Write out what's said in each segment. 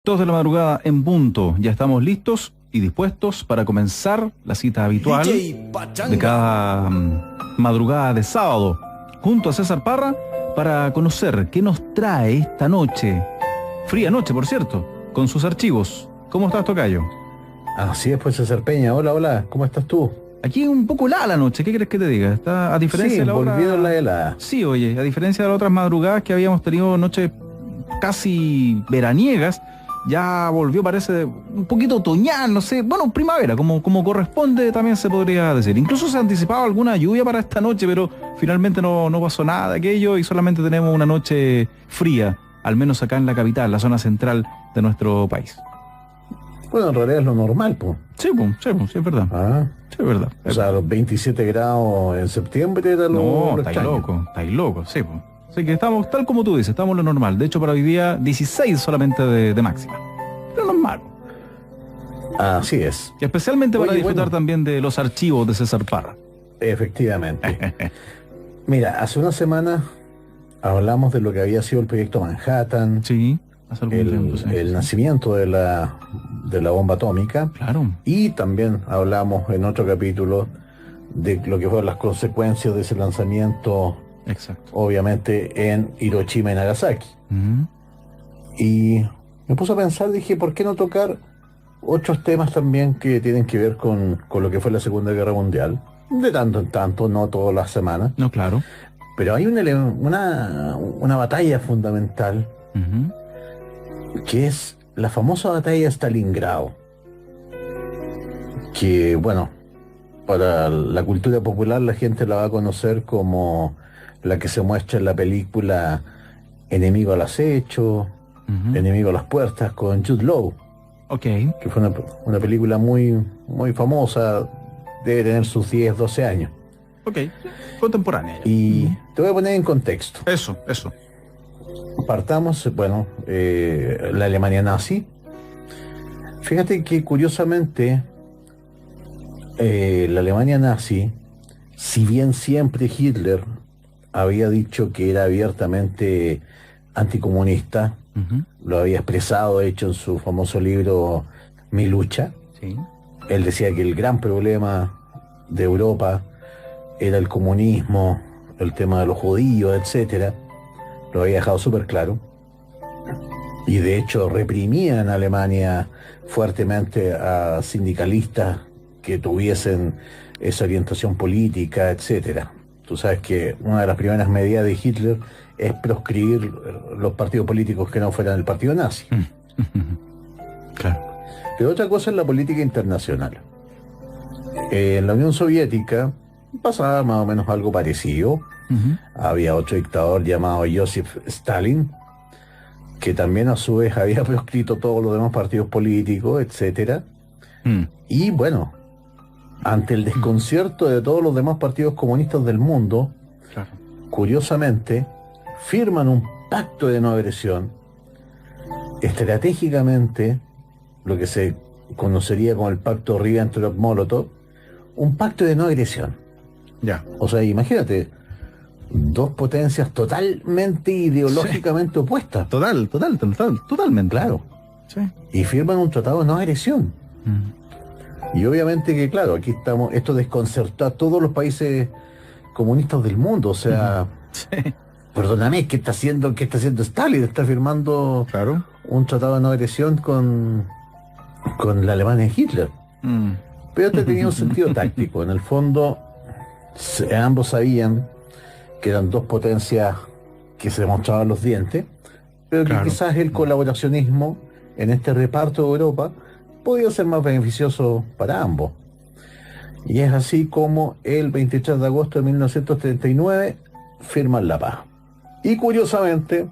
2 de la madrugada en punto. Ya estamos listos y dispuestos para comenzar la cita habitual de cada madrugada de sábado, junto a César Parra, para conocer qué nos trae esta noche. Fría noche, por cierto, con sus archivos. ¿Cómo estás, tocayo? Así es, pues, César Peña. Hola, hola, ¿cómo estás tú? Aquí un poco helada la noche, ¿qué crees que te diga? Está a diferencia Sí, de la otra... volvieron la helada. Sí, oye, a diferencia de las otras madrugadas que habíamos tenido noches casi veraniegas, ya volvió, parece, un poquito otoñal, no sé, bueno, primavera, como corresponde también se podría decir. Incluso se anticipaba alguna lluvia para esta noche, pero finalmente no pasó nada de aquello y solamente tenemos una noche fría, al menos acá en la capital, la zona central de nuestro país. Bueno, en realidad es lo normal, pues. Sí, es verdad. Ah, Sí, es verdad. o sea, los 27 grados en septiembre era No, lo estáis extraño. loco, sí, pues. Así que estamos, tal como tú dices, estamos en lo normal. De hecho, para hoy día, 16 solamente de máxima. Pero normal. Así es, Y especialmente para Oye, disfrutar bueno. también de los archivos de César Parra. efectivamente. Mira, hace una semana hablamos de lo que había sido el proyecto Manhattan, Sí, hace algún tiempo, sí. el nacimiento de la bomba atómica, Claro. y también hablamos en otro capítulo de lo que fueron las consecuencias de ese lanzamiento, Exacto. obviamente en Hiroshima y Nagasaki. Mm. Y me puse a pensar, dije, ¿por qué no tocar otros temas también que tienen que ver con lo que fue la Segunda Guerra Mundial? De tanto en tanto, no todas las semanas, No, claro. pero hay una batalla fundamental, Ujú. que es la famosa batalla de Stalingrado, que, bueno, para la cultura popular la gente la va a conocer como la que se muestra en la película Enemigo al acecho, Ujú. Enemigo a las puertas, con Jude Law, Ok. que fue una película muy, muy famosa, debe tener sus 10, 12 años. Ok. Contemporánea ya. Y te voy a poner en contexto. Eso. Partamos, bueno, la Alemania nazi. Fíjate que curiosamente, la Alemania nazi, si bien siempre Hitler había dicho que era abiertamente anticomunista, Ujú. lo había expresado, de hecho, en su famoso libro Mi lucha. Sí. Él decía que el gran problema de Europa era el comunismo, el tema de los judíos, etcétera. Lo había dejado súper claro. Y de hecho reprimía en Alemania fuertemente a sindicalistas que tuviesen esa orientación política, etcétera. Tú sabes que una de las primeras medidas de Hitler es proscribir los partidos políticos que no fueran el partido nazi. Claro. Pero otra cosa es la política internacional. En la Unión Soviética pasaba más o menos algo parecido. Ujú. Había otro dictador llamado Joseph Stalin, que también a su vez había proscrito todos los demás partidos políticos, etcétera. Mm. Y bueno, ante el desconcierto de todos los demás partidos comunistas del mundo, Claro. curiosamente, firman un pacto de no agresión, estratégicamente, lo que se conocería como el pacto Ribbentrop-Molotov, un pacto de no agresión. Ya. O sea, imagínate, dos potencias totalmente ideológicamente opuestas, Totalmente. claro, Sí. y firman un tratado de no agresión. Mm. Y obviamente que, claro, aquí estamos, esto desconcertó a todos los países comunistas del mundo. O sea, Sí. perdóname, ¿qué está haciendo Stalin? Está firmando Claro. un tratado de no agresión con la Alemania de Hitler. Mm. Pero este tenía un sentido táctico. En el fondo, ambos sabían que eran dos potencias que se mostraban los dientes, pero que Claro. quizás el colaboracionismo en este reparto de Europa podía ser más beneficioso para ambos. Y es así como el 23 de agosto de 1939 firman la paz. Y curiosamente,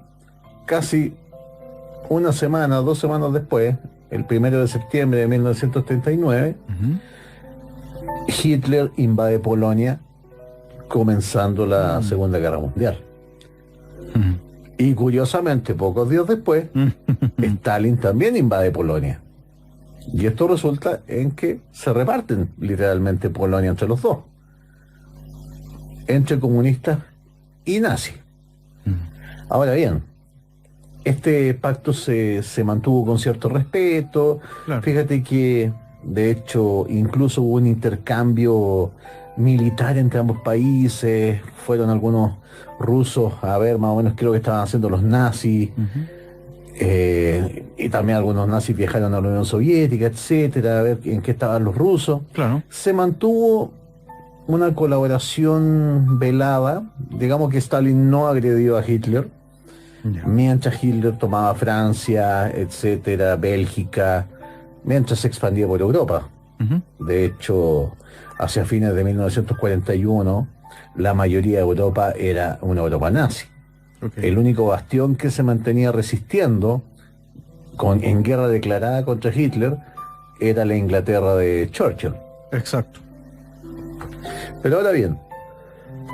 casi una semana, 2 semanas después, el 1 de septiembre de 1939, Ujú. Hitler invade Polonia, comenzando la Segunda Guerra Mundial. Mm. Y curiosamente, pocos días después, Stalin también invade Polonia. Y esto resulta en que se reparten literalmente Polonia entre los dos, entre comunistas y nazis. Ahora bien, este pacto se mantuvo con cierto respeto. Claro. Fíjate que, de hecho, incluso hubo un intercambio militar entre ambos países. Fueron algunos rusos a ver más o menos qué es lo que estaban haciendo los nazis. Ujú. Y también algunos nazis viajaron a la Unión Soviética, etcétera, a ver en qué estaban los rusos. Claro. Se mantuvo una colaboración velada. Digamos que Stalin no agredió a Hitler, Ya. mientras Hitler tomaba Francia, etcétera, Bélgica, mientras se expandía por Europa. Ujú. De hecho, hacia fines de 1941, la mayoría de Europa era una Europa nazi. Ok. El único bastión que se mantenía resistiendo en guerra declarada contra Hitler era la Inglaterra de Churchill. Exacto. Pero ahora bien,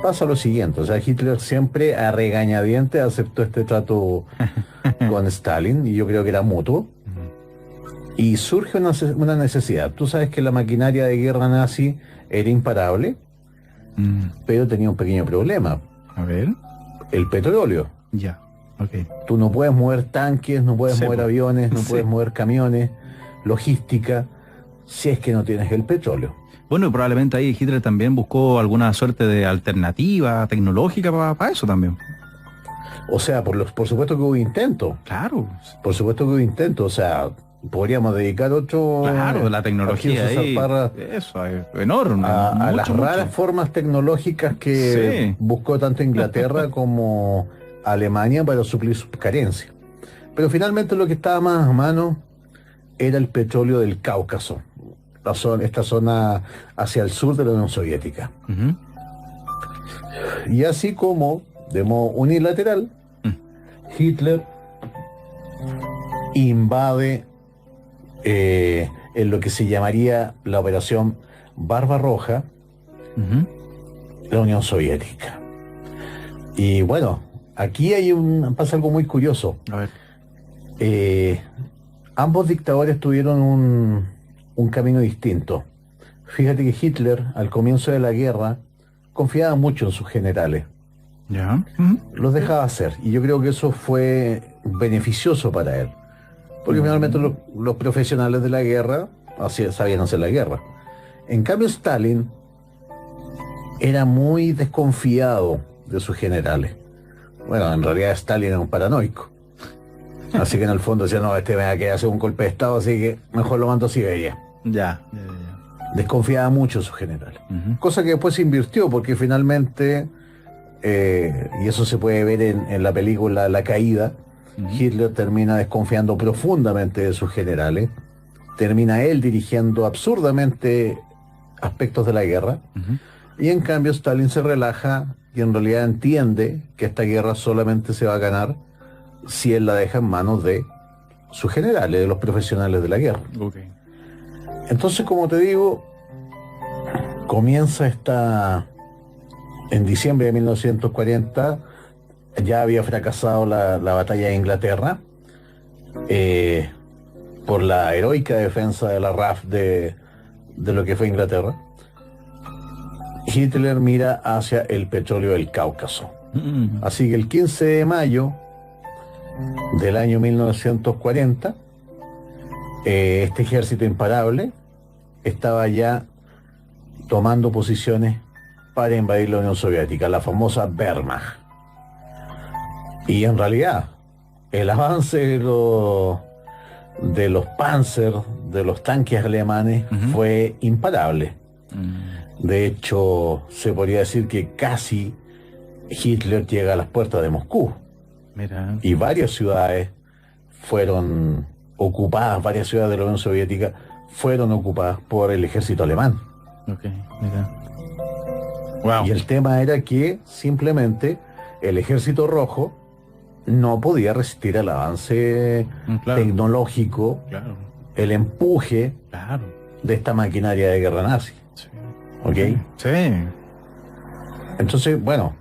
pasa lo siguiente, o sea, Hitler siempre a regañadientes aceptó este trato con Stalin, y yo creo que era mutuo, y surge una necesidad. Tú sabes que la maquinaria de guerra nazi era imparable, pero tenía un pequeño problema, A ver. el petróleo. Ya. Ok. Tú no puedes mover tanques, no puedes Sí, mover po. aviones, no Sí. puedes mover camiones, logística, si es que no tienes el petróleo. Bueno, y probablemente ahí Hitler también buscó alguna suerte de alternativa tecnológica para eso también. O sea, por supuesto que hubo intento, Claro. por supuesto que hubo intento, o sea, podríamos dedicar otro... Claro, la tecnología aquí a ahí. César Parra Eso es enorme. a las mucho, raras mucho. formas tecnológicas que Sí. buscó tanto Inglaterra como Alemania para suplir sus carencias. Pero finalmente lo que estaba más a mano era el petróleo del Cáucaso, esta zona hacia el sur de la Unión Soviética. Ujú. Y así como, de modo unilateral, Hitler invade en lo que se llamaría la Operación Barbarroja, Ujú. la Unión Soviética. Y bueno, aquí pasa algo muy curioso. A ver. Ambos dictadores tuvieron un camino distinto. Fíjate que Hitler, al comienzo de la guerra, confiaba mucho en sus generales. Ya. Ujú. Los dejaba hacer. Y yo creo que eso fue beneficioso para él. Porque finalmente los profesionales de la guerra sabían hacer la guerra. En cambio, Stalin era muy desconfiado de sus generales. Bueno, en realidad Stalin era un paranoico. Así que en el fondo decía, no, este me va a querer hacer un golpe de Estado, así que mejor lo mando a Siberia. Ya. Desconfiaba mucho de sus generales. Ujú. Cosa que después se invirtió, porque finalmente, y eso se puede ver en la película La Caída, Hitler termina desconfiando profundamente de sus generales, termina él dirigiendo absurdamente aspectos de la guerra, Ujú. y en cambio Stalin se relaja y en realidad entiende que esta guerra solamente se va a ganar si él la deja en manos de sus generales, de los profesionales de la guerra. Ok. Entonces, como te digo, comienza en diciembre de 1940, ya había fracasado la batalla de Inglaterra, por la heroica defensa de la RAF de lo que fue Inglaterra. Hitler mira hacia el petróleo del Cáucaso. Mm. Así que el 15 de mayo del año 1940, este ejército imparable estaba ya tomando posiciones para invadir la Unión Soviética, la famosa Wehrmacht. Y en realidad, el avance de los Panzer, de los tanques alemanes, fue imparable. De hecho, se podría decir que casi Hitler llega a las puertas de Moscú. Mira. Y varias ciudades fueron ocupadas, varias ciudades de la Unión Soviética fueron ocupadas por el ejército alemán. Ok. Mira. Wow. Y el tema era que simplemente el ejército rojo no podía resistir el avance Claro. tecnológico, Claro. el empuje Claro. de esta maquinaria de guerra nazi. Sí. ¿Ok? Sí. Entonces, bueno,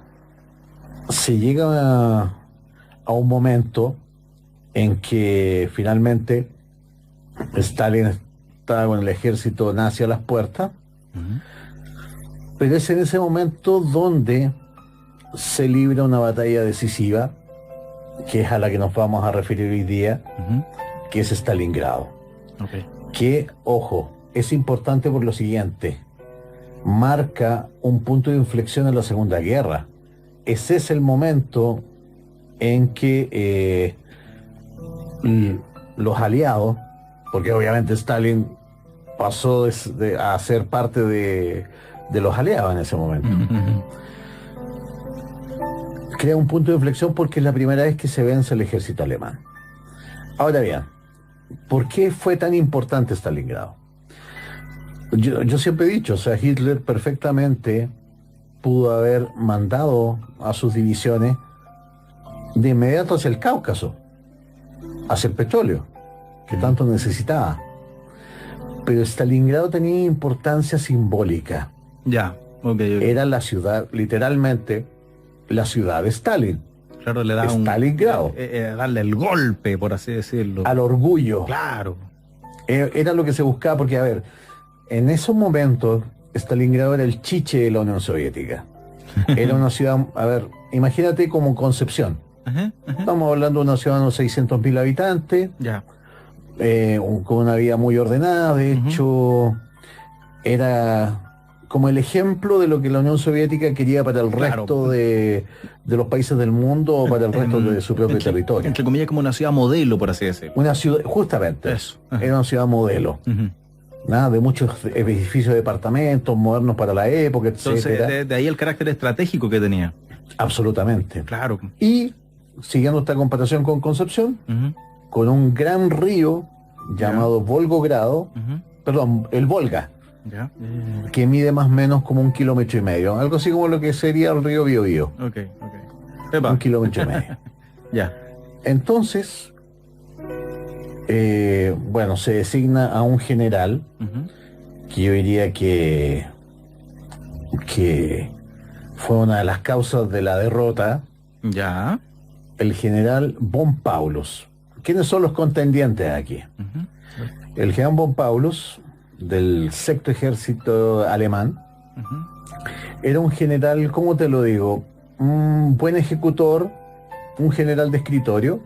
se llega a un momento en que finalmente Stalin está con el ejército nazi a las puertas, Ujú. pero es en ese momento donde se libra una batalla decisiva que es a la que nos vamos a referir hoy día, que es Stalingrado. Okay. Que, ojo, es importante por lo siguiente, marca un punto de inflexión en la Segunda Guerra. Ese es el momento en que los aliados, porque obviamente Stalin pasó a ser parte de los aliados en ese momento, crea un punto de inflexión porque es la primera vez que se vence el ejército alemán. Ahora bien, ¿por qué fue tan importante Stalingrado? Yo siempre he dicho, o sea, Hitler perfectamente pudo haber mandado a sus divisiones de inmediato hacia el Cáucaso, hacia el petróleo, que tanto necesitaba. Pero Stalingrado tenía importancia simbólica. Ya, okay. Era la ciudad, literalmente, la ciudad de Stalin. Claro, le da Stalingrado. Darle el golpe, por así decirlo. Al orgullo. Claro. Era lo que se buscaba, porque, a ver, en esos momentos, Stalingrado era el chiche de la Unión Soviética. Era una ciudad, a ver, imagínate como Concepción. Estamos hablando de una ciudad de unos 600.000 habitantes. Ya. Con una vida muy ordenada. De hecho, era como el ejemplo de lo que la Unión Soviética quería para el resto de los países del mundo o para el resto de su propio territorio. Entre comillas, como una ciudad modelo, por así decirlo. Una ciudad, justamente, eso. Era una ciudad modelo. Nada, de muchos edificios de departamentos modernos para la época, entonces, etcétera. De ahí el carácter estratégico que tenía. Absolutamente. Claro. Y, siguiendo esta comparación con Concepción, con un gran río llamado Volgogrado, perdón, el Volga, que mide más o menos como 1,5 kilómetros, algo así como lo que sería el río Biobío. Okay. 1,5 kilómetros. Ya. Entonces, bueno, se designa a un general que yo diría que fue una de las causas de la derrota. Ya. El general von Paulus. ¿Quiénes son los contendientes aquí? El general von Paulus, del sexto ejército alemán, era un general, ¿cómo te lo digo? Un buen ejecutor, un general de escritorio,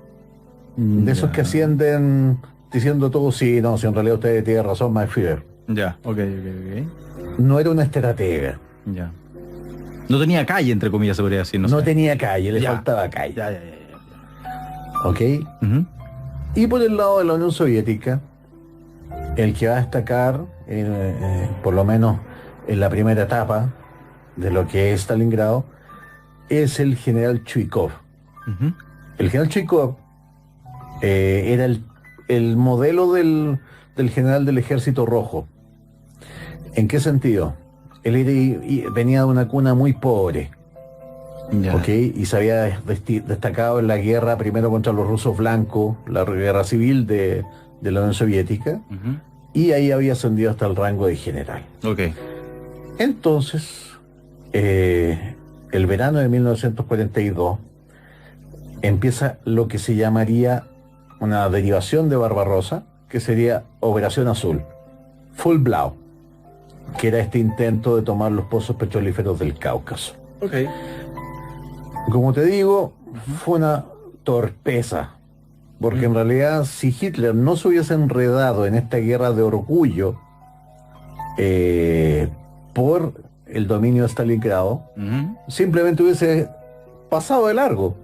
de esos que ascienden diciendo todo, sí, no, si en realidad usted tiene razón, my Führer. Ya, ok. No era una estratega. Ya. No tenía calle, entre comillas, se podría decir. No tenía calle, le faltaba calle. Ya. ¿Ok? Y por el lado de la Unión Soviética, el que va a destacar, por lo menos en la primera etapa de lo que es Stalingrado, es el general Chuikov. El general Chuikov era el modelo del general del Ejército Rojo. ¿En qué sentido? Él venía de una cuna muy pobre. Okay, y se había destacado en la guerra primero contra los rusos blancos, la guerra civil de la Unión Soviética, y ahí había ascendido hasta el rango de general. Entonces, el verano de 1942 empieza lo que se llamaría una derivación de Barbarossa, que sería Operación Azul, Full Blau, que era este intento de tomar los pozos petrolíferos del Cáucaso. Como te digo, fue una torpeza, porque en realidad si Hitler no se hubiese enredado en esta guerra de orgullo por el dominio de Stalingrado, simplemente hubiese pasado de largo,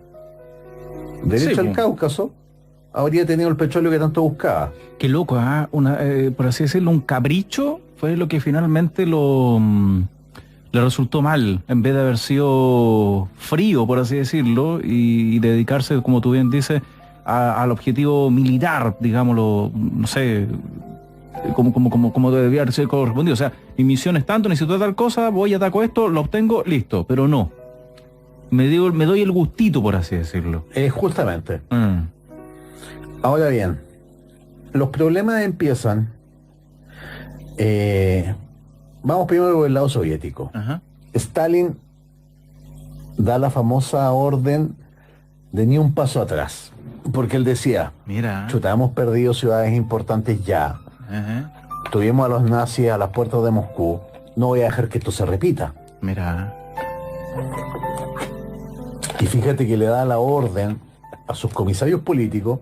derecho al Cáucaso, habría tenido el petróleo que tanto buscaba. Qué loco, por así decirlo, un capricho fue lo que finalmente le resultó mal, en vez de haber sido frío, por así decirlo, y dedicarse, como tú bien dices, al objetivo militar, digámoslo, no sé, como debía haber sido correspondido. O sea, mi misión es tanto, necesito tal cosa, voy, ataco esto, lo obtengo, listo, pero no. Me doy el gustito, por así decirlo. Justamente. Ahora bien, los problemas empiezan... vamos primero por el lado soviético. Stalin da la famosa orden de ni un paso atrás, porque él decía, mira, chuta, hemos perdido ciudades importantes ya, tuvimos a los nazis a las puertas de Moscú, no voy a dejar que esto se repita. Mira. Y fíjate que le da la orden a sus comisarios políticos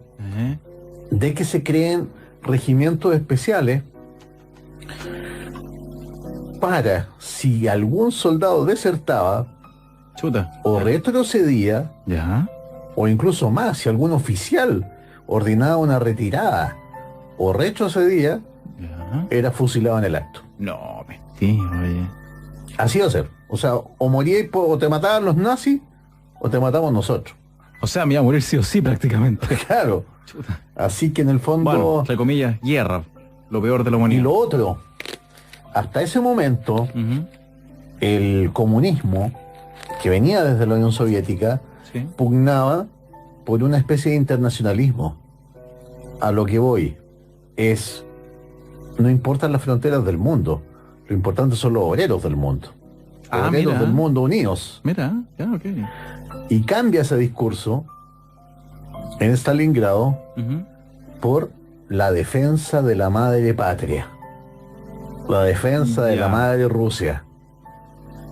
de que se creen regimientos especiales para, si algún soldado desertaba Chuta. o retrocedía, Ya. o incluso más, si algún oficial ordenaba una retirada o retrocedía, Ya. era fusilado en el acto. No, mentira, oye. Así va a ser. O sea, o moríais o te mataban los nazis o te matamos nosotros. O sea, me iba a morir sí o sí prácticamente. Claro. Chuta. Así que en el fondo... Bueno, entre comillas, guerra. Lo peor de la y humanidad. lo otro, hasta ese momento, Ujú. el comunismo, que venía desde la Unión Soviética, Sí. pugnaba por una especie de internacionalismo. A lo que voy es, no importan las fronteras del mundo, lo importante son los obreros del mundo. Ah, Obreros mira. del mundo unidos. Mira, ya, ok. Y cambia ese discurso en Stalingrado Ujú. por la defensa de la madre patria, la defensa de Ya. la madre Rusia.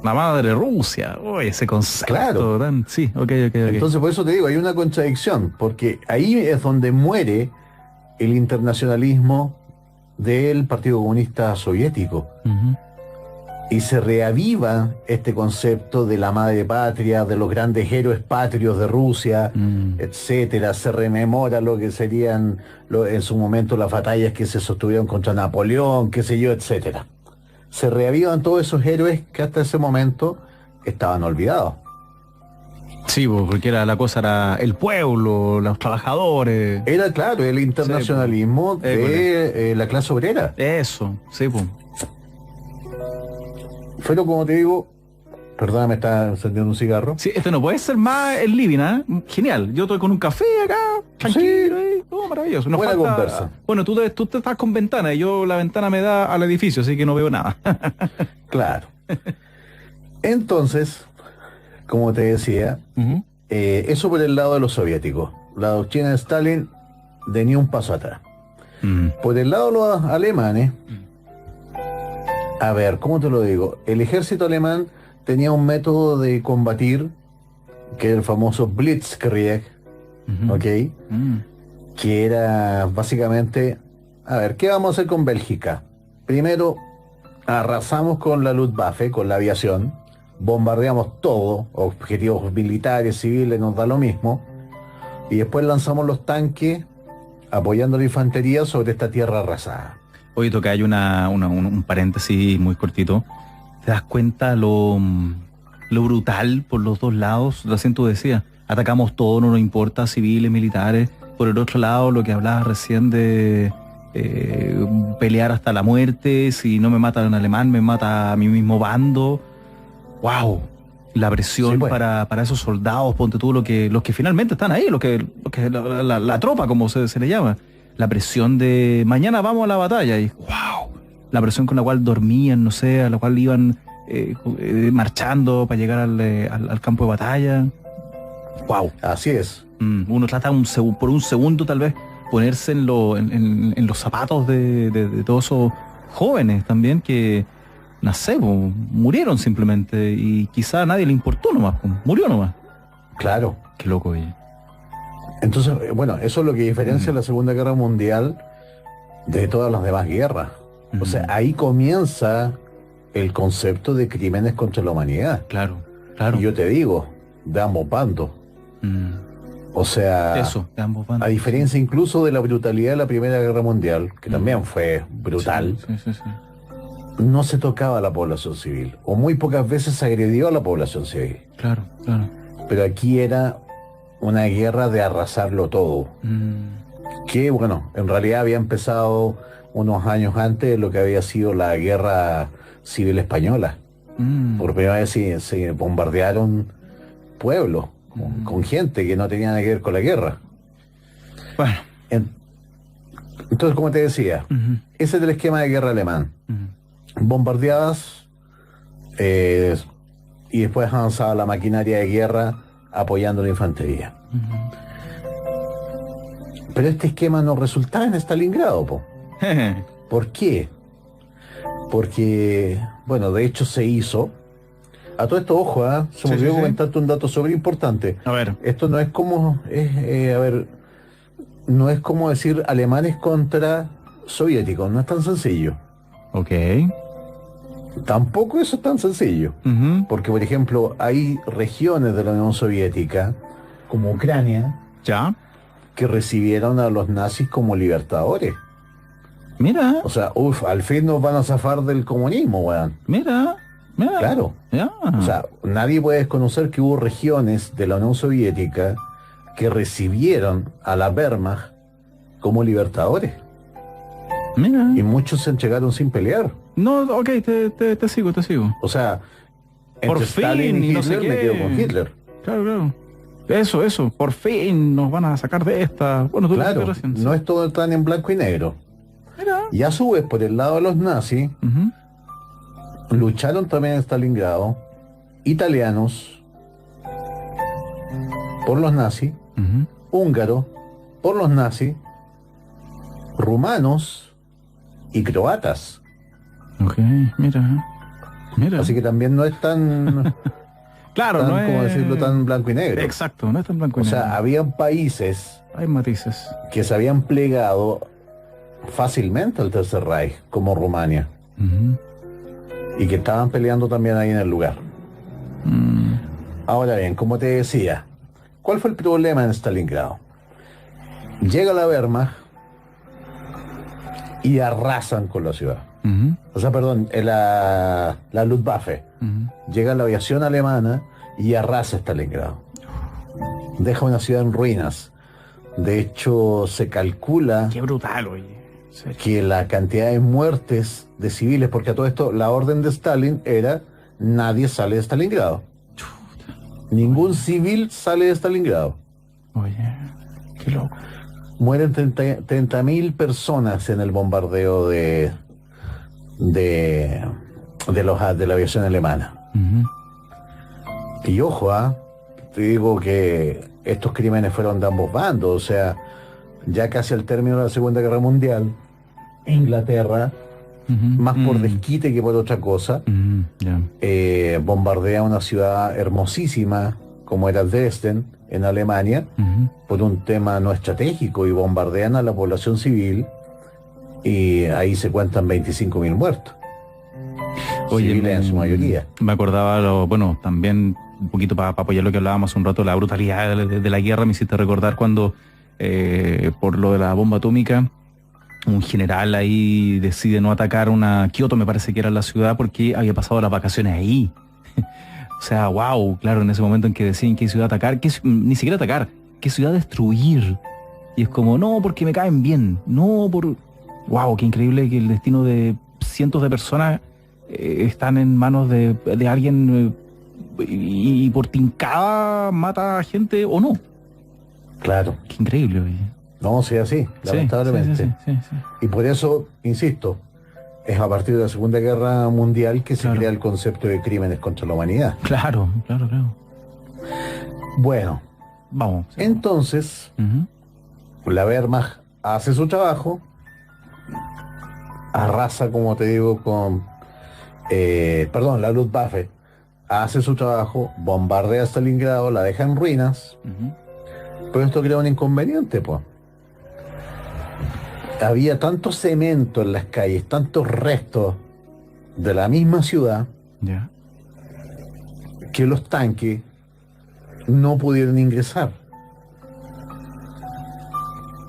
La madre Rusia. Uy, ese concepto. Claro. Tan... Sí, ok. Entonces por eso te digo, hay una contradicción, porque ahí es donde muere el internacionalismo del Partido Comunista Soviético. Ujú. Y se reaviva este concepto de la madre patria, de los grandes héroes patrios de Rusia, etcétera. Se rememora lo que serían en su momento las batallas que se sostuvieron contra Napoleón, qué sé yo, etcétera. Se reavivan todos esos héroes que hasta ese momento estaban olvidados. Sí, porque la cosa era el pueblo, los trabajadores. Era claro el internacionalismo de la clase obrera. Eso, sí, pues. Pero como te digo, perdona, me está encendiendo un cigarro. Sí, este no puede ser más el living, ¿eh? Genial. Yo estoy con un café acá, tranquilo, todo maravilloso. Nos Buena falta- conversa. Bueno, tú te estás con ventana y yo la ventana me da al edificio, así que no veo nada. Claro. Entonces, como te decía, Ujú. eso por el lado de los soviéticos. La doctrina de Stalin de ni un paso atrás. Por el lado de los alemanes, a ver, ¿cómo te lo digo? El ejército alemán tenía un método de combatir, que era el famoso Blitzkrieg, Ujú. ¿ok? Mm. Que era básicamente, a ver, ¿qué vamos a hacer con Bélgica? Primero, arrasamos con la Luftwaffe, con la aviación, bombardeamos todo, objetivos militares, civiles, nos da lo mismo, y después lanzamos los tanques apoyando la infantería sobre esta tierra arrasada. Oye, toca, hay un paréntesis muy cortito. ¿Te das cuenta lo brutal por los dos lados? Recién tú decías, atacamos todo, no nos importa, civiles, militares. Por el otro lado, lo que hablabas recién de pelear hasta la muerte, si no me mata un alemán, me mata a mi mismo bando. ¡Wow! La presión Sí, pues. para esos soldados, ponte tú, los que finalmente están ahí, la tropa, como se le llama. La presión de mañana vamos a la batalla y ¡wow! La presión con la cual dormían, no sé, a la cual iban marchando para llegar al campo de batalla. ¡Wow! Así es. Uno trata por un segundo tal vez ponerse en los zapatos de todos esos jóvenes también que, no sé, murieron simplemente y quizá a nadie le importó nomás, murió nomás. Claro. Qué loco, oye. Entonces, bueno, eso es lo que diferencia la Segunda Guerra Mundial de todas las demás guerras. O sea, ahí comienza el concepto de crímenes contra la humanidad. Claro, claro. Y yo te digo, de ambos bandos. O sea, Eso, de ambos bandos. a diferencia incluso de la brutalidad de la Primera Guerra Mundial, que también fue brutal, Sí. no se tocaba a la población civil, o muy pocas veces se agredió a la población civil. Claro. Pero aquí era una guerra de arrasarlo todo. Que, bueno, en realidad había empezado unos años antes de lo que había sido la Guerra Civil Española. Por primera vez se bombardearon pueblos con gente que no tenía nada que ver con la guerra. Bueno. Entonces, como te decía, ese es el esquema de guerra alemán. Bombardeadas y después avanzaba la maquinaria de guerra apoyando la infantería. Pero este esquema no resultaba en Stalingrado, po. ¿Por qué? Porque, bueno, de hecho se hizo, A todo esto, ojo, se me Sí, olvidó sí, sí. comentarte un dato súper importante. A ver. Esto no es como, a ver, no es como decir alemanes contra soviéticos, no es tan sencillo. Ok. Tampoco eso es tan sencillo. Ujú. Porque, por ejemplo, hay regiones de la Unión Soviética, como Ucrania, Ya. que recibieron a los nazis como libertadores. Mira, O sea, al fin nos van a zafar del comunismo, weón. mira. Claro. Ya. O sea, nadie puede desconocer que hubo regiones de la Unión Soviética que recibieron a la Wehrmacht como libertadores. Mira. Y muchos se entregaron sin pelear. No, ok, te sigo, te sigo. O sea, Por entre Stalin fin, y y no sé Hitler me qué. quedo con Hitler. Claro, claro. Eso, por fin nos van a sacar de esta. Bueno, tú lo Claro, dijiste recién, sí. no es todo tan en blanco y negro. Mira. Y a su vez, por el lado de los nazis, Ujú. lucharon también en Stalingrado italianos por los nazis, Ujú. húngaros por los nazis, rumanos y croatas. Ok, mira. Mira. Así que también no es tan, claro, no es... como decirlo, tan blanco y negro. Exacto, no es tan blanco y O sea, negro. habían países Hay matices. que se habían plegado fácilmente al Tercer Reich, como Rumania, Ujú. y que estaban peleando también ahí en el lugar. Mm. Ahora bien, como te decía, ¿cuál fue el problema en Stalingrado? Llega la Wehrmacht y arrasan con la ciudad. Ujú. O sea, perdón, la Luftwaffe. Ujú. Llega la aviación alemana y arrasa Stalingrado. Deja una ciudad en ruinas. De hecho, se calcula Qué brutal, oye. En serio. que la cantidad de muertes de civiles, porque a todo esto la orden de Stalin era nadie sale de Stalingrado. Ningún civil sale de Stalingrado. Oye, qué loco. Mueren 30.000 personas en el bombardeo de la aviación alemana. Ujú. Y ojo, te digo que estos crímenes fueron de ambos bandos. O sea, ya casi al término de la Segunda Guerra Mundial, Inglaterra, Ujú. más por Mm. desquite que por otra cosa, Ya. bombardea una ciudad hermosísima como era Dresden, en Alemania, Ujú. por un tema no estratégico, y bombardean a la población civil, y ahí se cuentan 25.000 muertos. Civiles en su mayoría. Me acordaba, bueno, también un poquito para apoyar lo que hablábamos hace un rato, la brutalidad de la guerra. Me hiciste recordar cuando, por lo de la bomba atómica, un general ahí decide no atacar Kioto, me parece que era la ciudad, porque había pasado las vacaciones ahí. O sea, wow, claro, en ese momento en que deciden qué ciudad atacar, ni siquiera atacar, qué ciudad destruir. Y es como, no, porque me caen bien, no por... Wow, qué increíble que el destino de cientos de personas están en manos de alguien y por tincada mata a gente o no. Claro, Qué increíble, oye. no sea así, Sí, lamentablemente. sí. Y por eso, insisto, es a partir de la Segunda Guerra Mundial que se Claro. crea el concepto de crímenes contra la humanidad. Claro. Bueno, Vamos. entonces, Ujú. la Wehrmacht hace su trabajo, arrasa, como te digo, la Luftwaffe hace su trabajo, bombardea Stalingrado, la deja en ruinas, Ujú. pero esto crea un inconveniente, pues. Había tanto cemento en las calles, tantos restos de la misma ciudad, Ya. que los tanques no pudieron ingresar.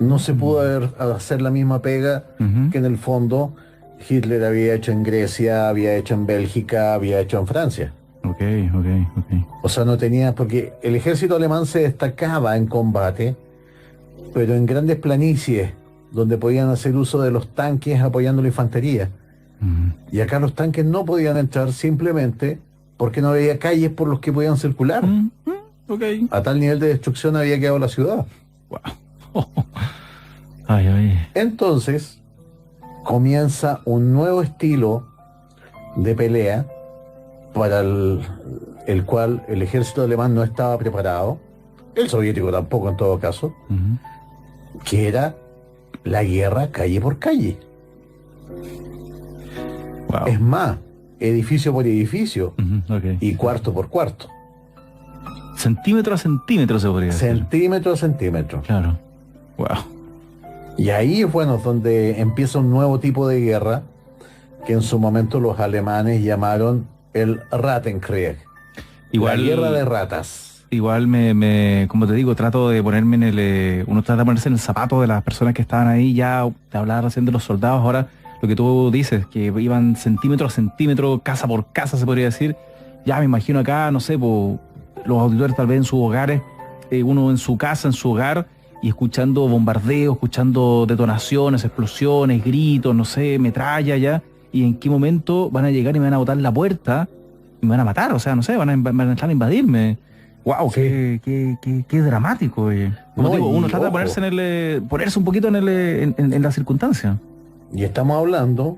No se pudo hacer la misma pega Ujú. que en el fondo Hitler había hecho en Grecia, había hecho en Bélgica, había hecho en Francia. Ok. O sea, no tenía, porque el ejército alemán se destacaba en combate, pero en grandes planicies, donde podían hacer uso de los tanques apoyando la infantería. Ujú. Y acá los tanques no podían entrar simplemente porque no había calles por los que podían circular. Ok. A tal nivel de destrucción había quedado la ciudad. Wow. Ay. Entonces comienza un nuevo estilo de pelea para el cual el ejército alemán no estaba preparado, el soviético tampoco en todo caso, Ujú. que era la guerra calle por calle. Wow. Es más, edificio por edificio Okay. y cuarto por cuarto. Centímetro a centímetro se podría decir. Centímetro a centímetro. Claro. Wow. Y ahí es bueno donde empieza un nuevo tipo de guerra que en su momento los alemanes llamaron el Rattenkrieg. Igual, la guerra de ratas. Igual como te digo, trato de ponerme uno trata de ponerse en el zapato de las personas que estaban ahí. Ya te hablaba recién de los soldados, ahora lo que tú dices, que iban centímetro a centímetro, casa por casa se podría decir. Ya me imagino acá, no sé, los auditores tal vez en sus hogares, uno en su casa, en su hogar, y escuchando bombardeos, escuchando detonaciones, explosiones, gritos, no sé, metralla ya, y en qué momento van a llegar y me van a botar la puerta y me van a matar, o sea, no sé, van a entrar a invadirme. Wow, Sí. qué dramático. Como No, digo, y uno trata de ojo. ponerse un poquito en la circunstancia. Y estamos hablando,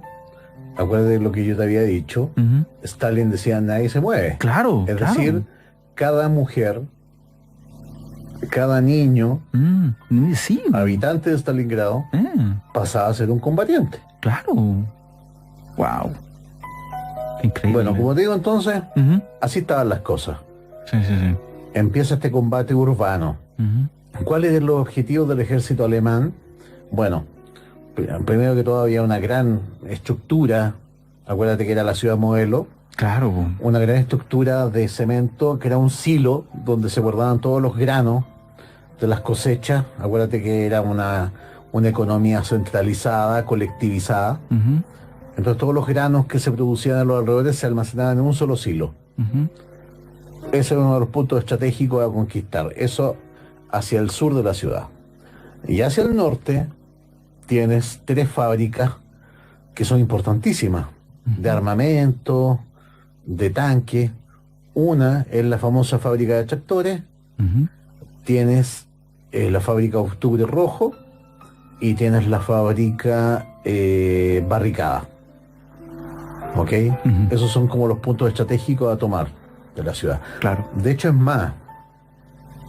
acuérdate de lo que yo te había dicho, Ujú. Stalin decía nadie se mueve. Claro, Es claro. decir, cada mujer, cada niño, Sí. habitante de Stalingrado, pasaba a ser un combatiente. Claro. Wow. Increíble. Bueno, como te digo entonces, Ujú. así estaban las cosas. Sí. Empieza este combate urbano. Ujú. ¿Cuál es los objetivos del ejército alemán? Bueno, primero que todo había una gran estructura, acuérdate que era la ciudad modelo, Claro. una gran estructura de cemento que era un silo donde se guardaban todos los granos de las cosechas. Acuérdate que era una economía centralizada, colectivizada. Ujú. Entonces todos los granos que se producían a los alrededores se almacenaban en un solo silo. Ujú. Ese es uno de los puntos estratégicos a conquistar. Eso hacia el sur de la ciudad. Y hacia el norte tienes 3 fábricas que son importantísimas, de armamento, de tanque. Una es la famosa fábrica de tractores, Ujú. tienes la fábrica Octubre Rojo y tienes la fábrica Barricada. ¿Ok? Ujú. Esos son como los puntos estratégicos a tomar de la ciudad. Claro. De hecho, es más,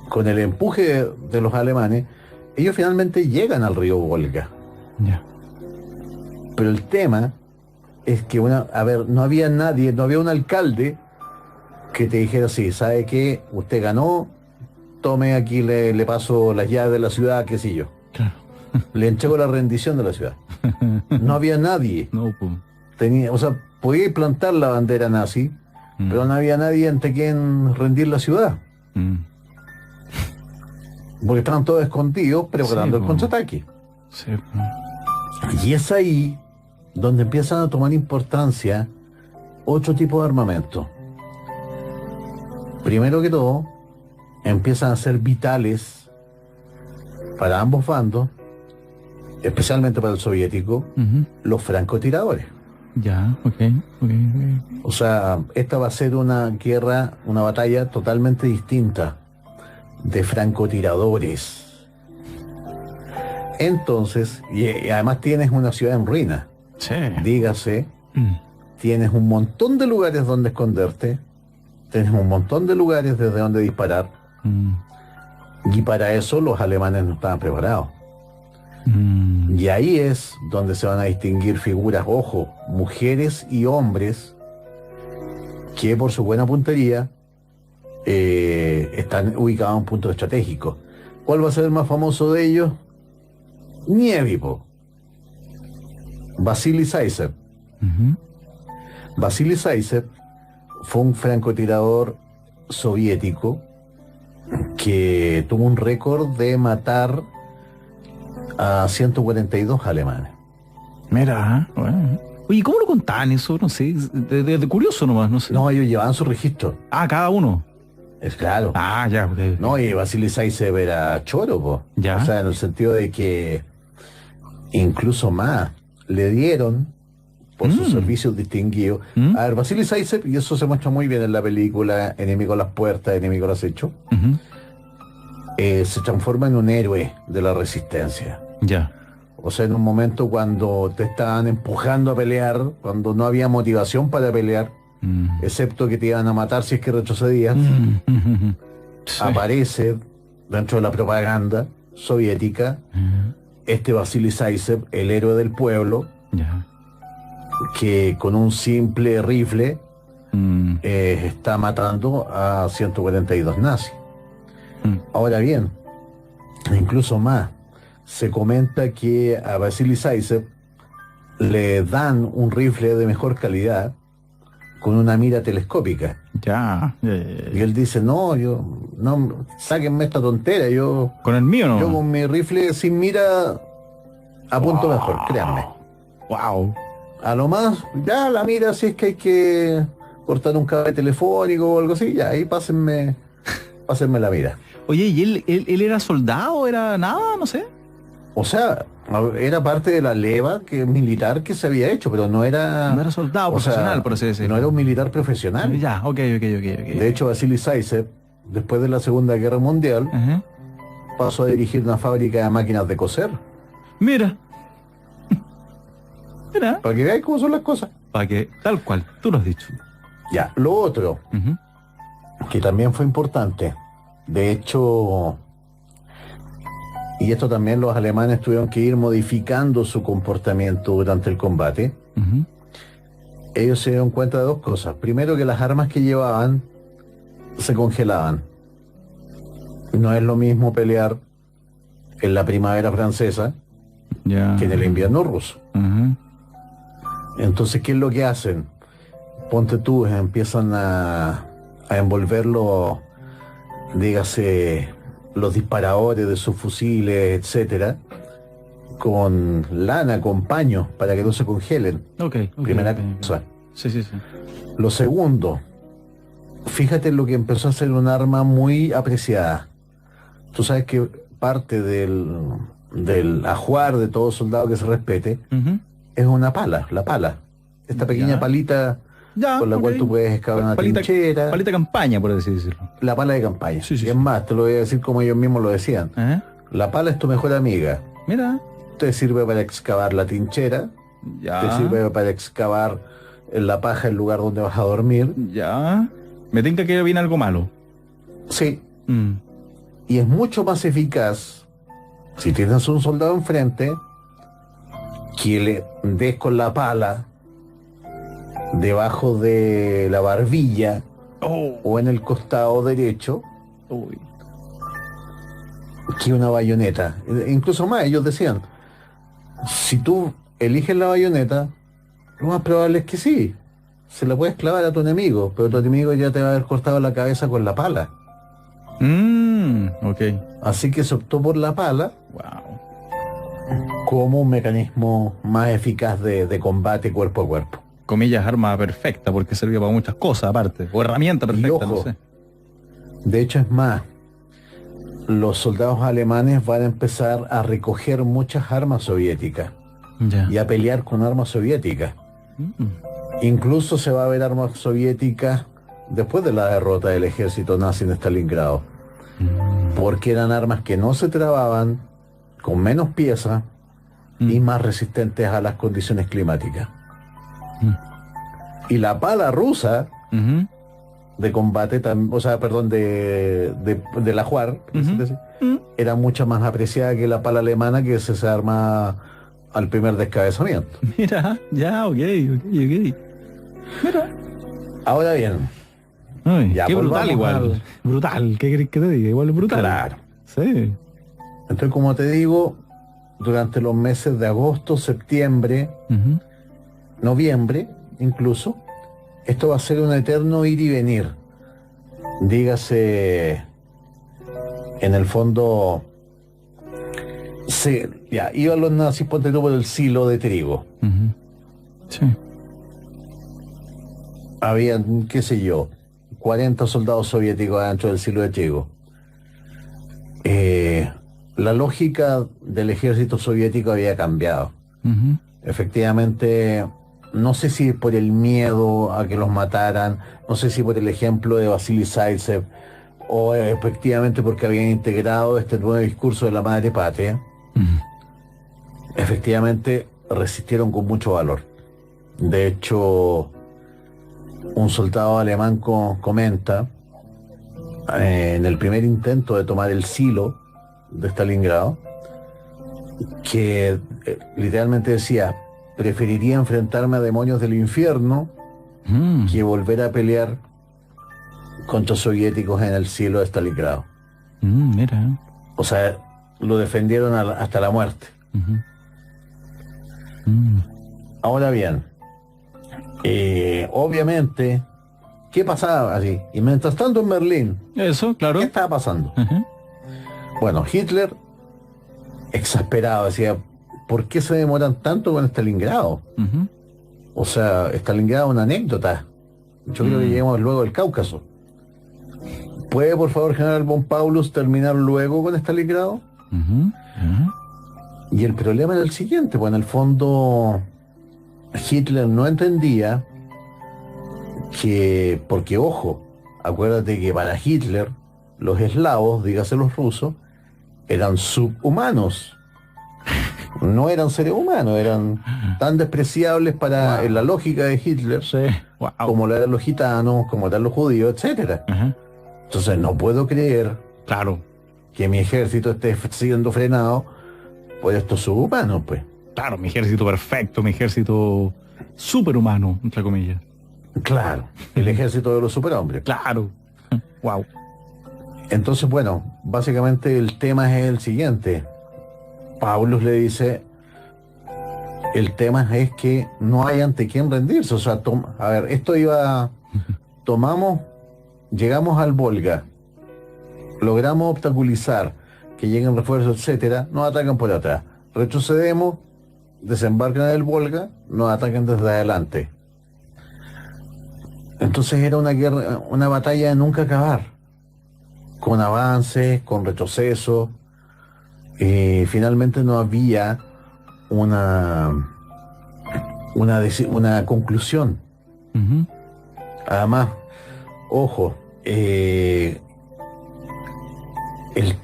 con el empuje de los alemanes, ellos finalmente llegan al río Volga. Ya. Pero el tema es que no había nadie, no había un alcalde que te dijera así, ¿sabe qué? Usted ganó, tome aquí, le paso las llaves de la ciudad, qué sé yo. Claro. Le entrego la rendición de la ciudad. No había nadie. No, pues. Podía plantar la bandera nazi, pero no había nadie ante quien rendir la ciudad. Porque estaban todos escondidos preparando Sí, el po. contraataque. Sí, pues. Y es ahí donde empiezan a tomar importancia otro tipo de armamento. Primero que todo, empiezan a ser vitales para ambos bandos, especialmente para el soviético, Ujú. los francotiradores. Ya, ok. O sea, esta va a ser una guerra, una batalla totalmente distinta de francotiradores. Entonces, y además tienes una ciudad en ruina. Sí. Dígase, Mm. tienes un montón de lugares donde esconderte, tienes un montón de lugares desde donde disparar, y para eso los alemanes no estaban preparados. Y ahí es donde se van a distinguir figuras, ojo, mujeres y hombres, que por su buena puntería están ubicados en puntos estratégicos. ¿Cuál va a ser el más famoso de ellos? Nievipo. Vasily Zaytsev. Ujú. Vasily Zaytsev fue un francotirador soviético que tuvo un récord de matar a 142 alemanes. Mira, bueno. Oye, ¿cómo lo contaban eso? No sé, de curioso nomás, no sé. No, ellos llevaban su registro. Ah, cada uno. Es claro. Ah, ya. Ok. No, y Vasily Zaytsev era choro, po. Ya. O sea, en el sentido de que incluso más le dieron por sus servicios distinguidos. A ver, Vasily Zaytsev, y eso se muestra muy bien en la película Enemigo a las puertas, Enemigo al acecho, Ujú. se transforma en un héroe de la resistencia. Ya. O sea, en un momento cuando te estaban empujando a pelear, cuando no había motivación para pelear, excepto que te iban a matar si es que retrocedías, Sí. aparece dentro de la propaganda soviética este Vasily Zaytsev, el héroe del pueblo, Ya. que con un simple rifle está matando a 142 nazis. Ahora bien, incluso más, se comenta que a Vasily Zaytsev le dan un rifle de mejor calidad con una mira telescópica. Ya. Y él dice, no, sáquenme esta tontera, ¿Con el mío no? yo con mi rifle sin mira apunto mejor, créanme. Wow. A lo más, ya la mira, si es que hay que cortar un cable telefónico o algo así, ya ahí pásenme la mira. Oye, ¿y él era soldado? ¿Era nada? No sé. O sea, era parte de la leva militar que se había hecho, pero no era soldado profesional, por así decirlo. No era un militar profesional. Ya, ok. De hecho, Vasily Zaytsev, después de la Segunda Guerra Mundial, pasó a dirigir una fábrica de máquinas de coser. Mira. Para que veáis cómo son las cosas. Para que, tal cual, tú lo has dicho. Ya, lo otro, que también fue importante, de hecho, y esto también los alemanes tuvieron que ir modificando su comportamiento durante el combate. Ellos se dieron cuenta de dos cosas. Primero, que las armas que llevaban se congelaban. No es lo mismo pelear en la primavera francesa que en el invierno ruso. Entonces, ¿qué es lo que hacen? Ponte tú, empiezan a envolverlo, dígase, los disparadores de sus fusiles, etcétera, con lana, con paños, para que no se congelen. Primera cosa. Sí. Lo segundo, fíjate lo que empezó a ser un arma muy apreciada. Tú sabes que parte del ajuar de todo soldado que se respete es una pala, la pala. Esta pequeña palita con la cual tú puedes excavar una trinchera. Palita de campaña, por así decirlo. La pala de campaña. Sí. Y es más, te lo voy a decir como ellos mismos lo decían. La pala es tu mejor amiga. Mira. Te sirve para excavar la trinchera. Ya. Te sirve para excavar en la paja el lugar donde vas a dormir. Ya. Me tinca que viene algo malo. Sí. Y es mucho más eficaz si tienes un soldado enfrente que le des con la pala debajo de la barbilla o en el costado derecho que una bayoneta. Incluso más, ellos decían, si tú eliges la bayoneta, lo más probable es que sí, se la puedes clavar a tu enemigo, pero tu enemigo ya te va a haber cortado la cabeza con la pala. Así que se optó por la pala como un mecanismo más eficaz de combate cuerpo a cuerpo. Comillas, arma perfecta, porque servía para muchas cosas aparte, o herramienta perfecta, y ojo, no sé. De hecho es más, los soldados alemanes van a empezar a recoger muchas armas soviéticas y a pelear con armas soviéticas. Incluso se va a ver armas soviéticas después de la derrota del ejército nazi en Stalingrado, porque eran armas que no se trababan, con menos piezas y más resistentes a las condiciones climáticas. Y la pala rusa de combate, o sea, perdón, de la juar, era mucho más apreciada que la pala alemana, que se arma al primer descabezamiento. Mira, ya, ok. Mira. Ahora bien, ya, qué brutal igual. Brutal, ¿qué querés que te diga? Igual es brutal. Claro. Sí. Entonces, como te digo, durante los meses de agosto, septiembre, noviembre, incluso, esto va a ser un eterno ir y venir. Dígase, en el fondo, iban los nazis, ponte tú, por el silo de trigo. Sí. Habían, qué sé yo, 40 soldados soviéticos dentro del silo de trigo. La lógica del ejército soviético había cambiado. Efectivamente, no sé si por el miedo a que los mataran, no sé si por el ejemplo de Vasily Zaytsev, o efectivamente porque habían integrado este nuevo discurso de la madre patria. Efectivamente resistieron con mucho valor. De hecho, un soldado alemán comenta, en el primer intento de tomar el silo de Stalingrado, que literalmente decía, preferiría enfrentarme a demonios del infierno que volver a pelear contra soviéticos en el cielo de Stalingrado. Mira. O sea, lo defendieron hasta la muerte. Ahora bien, obviamente, ¿qué pasaba así? Y mientras tanto en Berlín, Eso, claro. ¿qué estaba pasando? Bueno, Hitler, exasperado, decía, ¿por qué se demoran tanto con Stalingrado? O sea, Stalingrado es una anécdota. Yo creo que lleguemos luego del Cáucaso. ¿Puede, por favor, general von Paulus, terminar luego con Stalingrado? Y el problema era el siguiente, pues en el fondo Hitler no entendía que, porque ojo, acuérdate que para Hitler los eslavos, dígase los rusos, eran subhumanos. No eran seres humanos, eran tan despreciables para en la lógica de Hitler, como lo eran los gitanos, como eran los judíos, etcétera. Entonces no puedo creer, claro, que mi ejército esté siendo frenado por estos subhumanos, pues. Claro, mi ejército perfecto, mi ejército superhumano, entre comillas. Claro, el ejército de los superhombres. Claro. Wow. Entonces, bueno, básicamente el tema es el siguiente. Paulus le dice, el tema es que no hay ante quién rendirse. O sea, a ver, esto iba, llegamos al Volga, logramos obstaculizar que lleguen refuerzos, etcétera, nos atacan por atrás. Retrocedemos, desembarcan en el Volga, nos atacan desde adelante. Entonces era una guerra, una batalla de nunca acabar, con avances, con retrocesos. Finalmente no había una conclusión. Además, ojo, el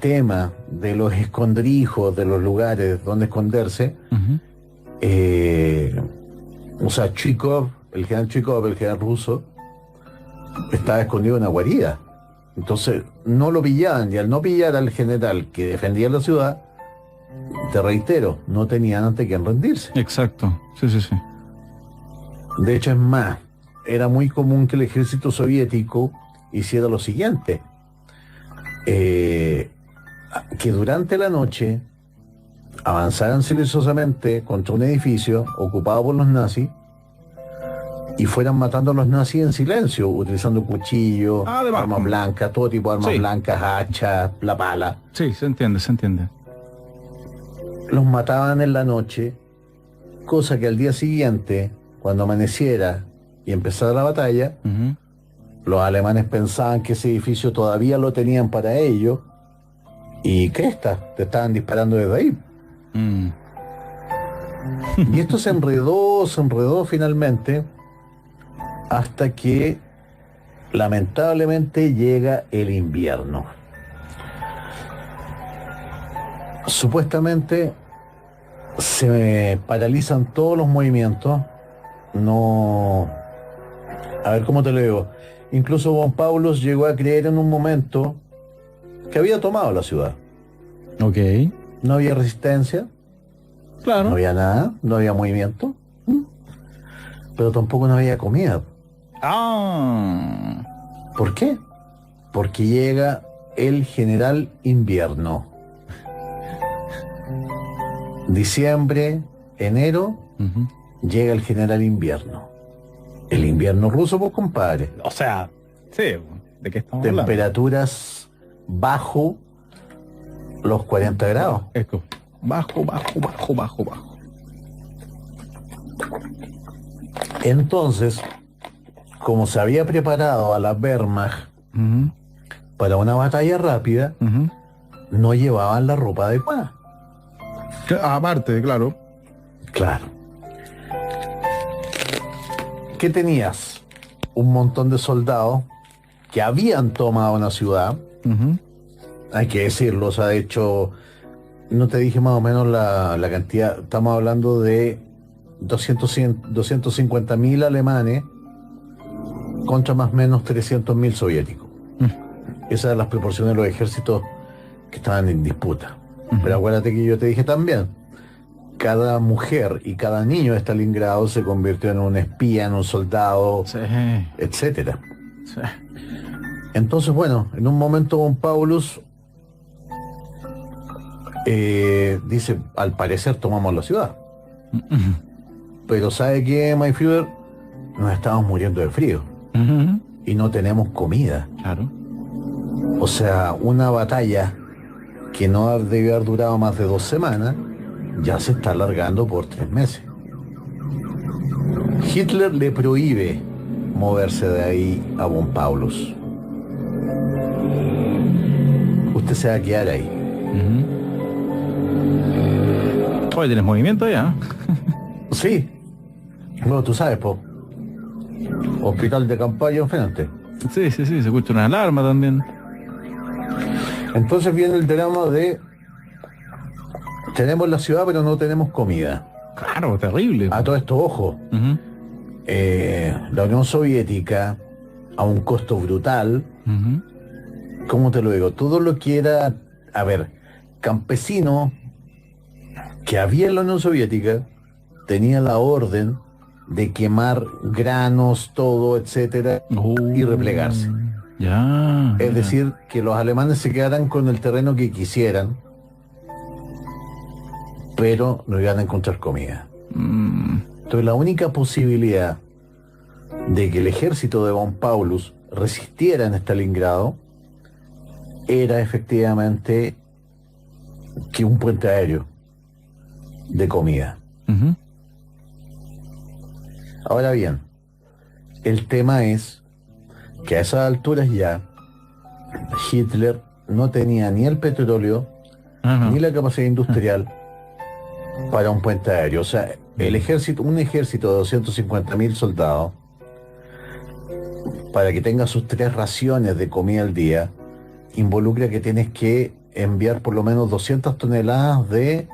tema de los escondrijos, de los lugares donde esconderse, o sea, Chikov, el general ruso, estaba escondido en una guarida. Entonces no lo pillaban, y al no pillar al general que defendía la ciudad, te reitero, no tenían ante quién rendirse. Exacto, sí. De hecho, es más, era muy común que el ejército soviético hiciera lo siguiente, que durante la noche avanzaran silenciosamente contra un edificio ocupado por los nazis y fueran matando a los nazis en silencio, utilizando cuchillos, armas blancas, todo tipo de armas blancas, hachas, la pala. Sí, se entiende. Los mataban en la noche, cosa que al día siguiente, cuando amaneciera y empezara la batalla, los alemanes pensaban que ese edificio todavía lo tenían para ellos, y cresta, te estaban disparando desde ahí. Y esto se enredó finalmente, hasta que lamentablemente llega el invierno. Supuestamente se paralizan todos los movimientos. No, a ver cómo te lo digo. Incluso von Paulus llegó a creer en un momento que había tomado la ciudad. Ok. No había resistencia. Claro. No había nada, no había movimiento. Pero tampoco no había comida. ¿Por qué? Porque llega el general invierno. Diciembre, enero, llega el general invierno. El invierno ruso, pues, compadre. O sea, sí, ¿de qué estamos hablando? Temperaturas bajo los 40 grados. Esto. Bajo. Entonces, como se había preparado a la Wehrmacht para una batalla rápida, no llevaban la ropa adecuada. Aparte, claro. Claro. ¿Qué tenías? Un montón de soldados que habían tomado una ciudad. Hay que decirlo, o sea, de hecho, no te dije más o menos la cantidad. Estamos hablando de 250.000 alemanes contra más o menos 300.000 soviéticos. Esas eran las proporciones de los ejércitos que estaban en disputa. Pero acuérdate que yo te dije también cada mujer y cada niño de Stalingrado se convirtió en un espía, en un soldado, Sí. etcétera. Sí. Entonces, bueno, en un momento von Paulus dice, al parecer tomamos la ciudad. Pero ¿sabe qué, my Führer? Nos estamos muriendo de frío Ujú. y no tenemos comida. Claro. O sea, una batalla que no debió haber durado más de 2 semanas, ya se está alargando por 3 meses. Hitler le prohíbe moverse de ahí a von Paulus. Usted se va a quedar ahí. Hoy tienes movimiento ya. Sí. Bueno, tú sabes, po. Hospital de campaña enfrente. Sí, sí, sí, se escucha una alarma también. Entonces viene el drama de... Tenemos la ciudad, pero no tenemos comida. Claro, terrible. A todo esto, ojo. Ujú, La Unión Soviética, a un costo brutal, ujú. ¿cómo te lo digo? Todo lo que era, a ver, campesino que había en la Unión Soviética, tenía la orden de quemar granos, todo, etcétera, y replegarse. Ya. Es ya. decir, que los alemanes se quedaran con el terreno que quisieran, pero no iban a encontrar comida. Mm, Entonces la única posibilidad de que el ejército de von Paulus resistiera en Stalingrado era efectivamente que un puente aéreo de comida. ujú. Ahora bien, el tema es que a esas alturas ya Hitler no tenía ni el petróleo Ajá. ni la capacidad industrial para un puente aéreo. O sea, el ejército, un ejército de 250.000 soldados, para que tenga sus 3 raciones de comida al día, involucra que tienes que enviar por lo menos 200 toneladas de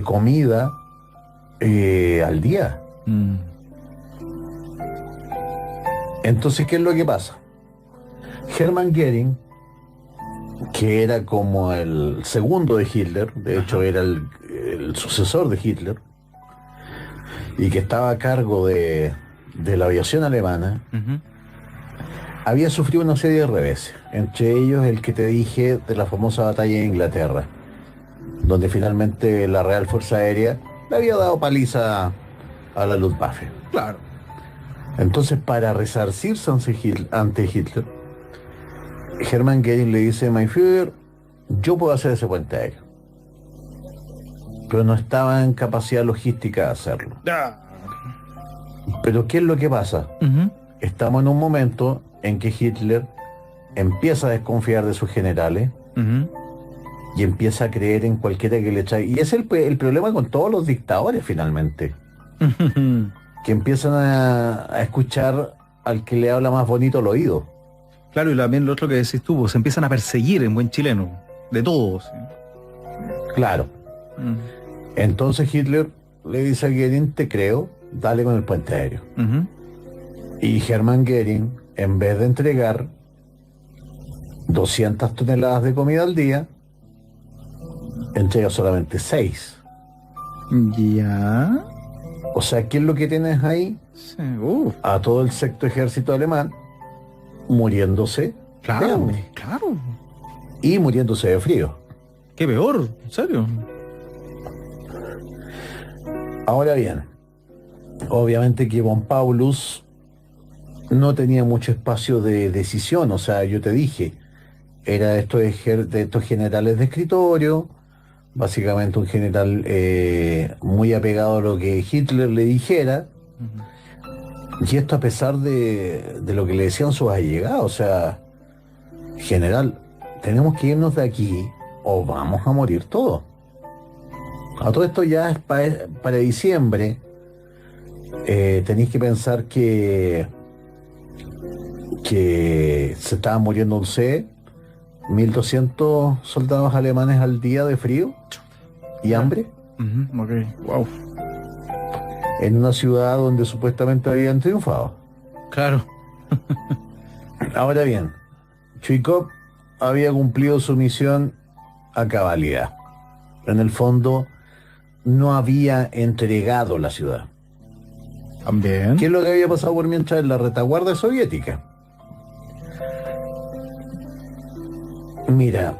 comida al día. Mm, Entonces, ¿qué es lo que pasa? Hermann Göring, que era como el segundo de Hitler, de hecho era el sucesor de Hitler, y que estaba a cargo de la aviación alemana, ujú. había sufrido una serie de reveses, entre ellos el que te dije de la famosa batalla de Inglaterra, donde finalmente la Real Fuerza Aérea le había dado paliza a la Luftwaffe. Claro. Entonces, para resarcirse ante Hitler, Hermann Göring le dice, my Führer, yo puedo hacer ese puente aéreo, pero no estaba en capacidad logística de hacerlo. Pero ¿qué es lo que pasa? Ujú. Estamos en un momento en que Hitler empieza a desconfiar de sus generales Ujú. y empieza a creer en cualquiera que le echa. Y es el problema con todos los dictadores finalmente, que empiezan a escuchar al que le habla más bonito al oído. Claro, y también lo otro que decís tú, pues, se empiezan a perseguir en buen chileno, de todos. ¿Sí? Claro. Mm. Entonces Hitler le dice a Göring, te creo, dale con el puente aéreo. Ujú. Y Hermann Göring, en vez de entregar 200 toneladas de comida al día, entrega solamente 6. Ya. O sea, ¿qué es lo que tienes ahí? Sí. A todo el sexto ejército alemán muriéndose de Claro, hambre claro. y muriéndose de frío. Qué peor, en serio. Ahora bien, obviamente que von Paulus no tenía mucho espacio de decisión. O sea, yo te dije, era de estos generales de escritorio, básicamente un general muy apegado a lo que Hitler le dijera, y esto a pesar de lo que le decían sus allegados. O sea, general, tenemos que irnos de aquí o vamos a morir todos. A todo esto ya es para diciembre. Tenéis que pensar que se estaban muriendo, no sé, 1.200 soldados alemanes al día de frío y hambre, Ujú, ok, wow. en una ciudad donde supuestamente habían triunfado. Claro. Ahora bien, Chuikov había cumplido su misión a cabalidad. En el fondo, no había entregado la ciudad. También. ¿Qué es lo que había pasado por mientras en la retaguardia soviética? Mira,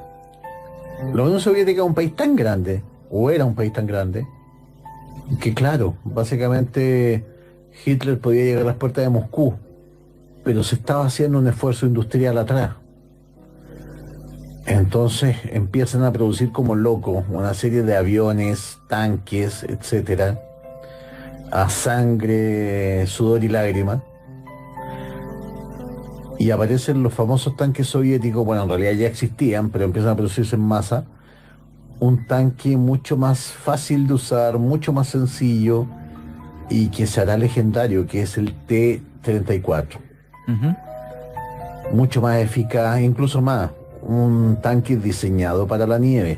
la Unión Soviética es un país tan grande, o era un país tan grande, que claro, básicamente Hitler podía llegar a las puertas de Moscú, pero se estaba haciendo un esfuerzo industrial atrás. Entonces empiezan a producir como locos una serie de aviones, tanques, etcétera, a sangre, sudor y lágrimas. Y aparecen los famosos tanques soviéticos, bueno, en realidad ya existían, pero empiezan a producirse en masa. Un tanque mucho más fácil de usar, mucho más sencillo y que se hará legendario, que es el T-34. Mucho más eficaz, incluso más. Un tanque diseñado para la nieve,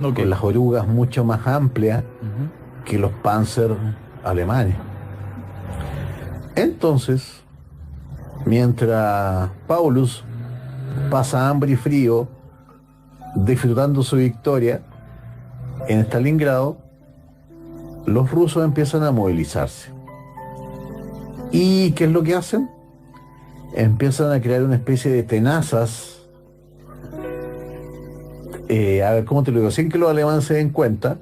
con las orugas mucho más amplias que los Panzer alemanes. Entonces, mientras Paulus pasa hambre y frío disfrutando su victoria en Stalingrado, los rusos empiezan a movilizarse. ¿Y qué es lo que hacen? Empiezan a crear una especie de tenazas. A ver, ¿cómo te lo digo? Sin que los alemanes se den cuenta,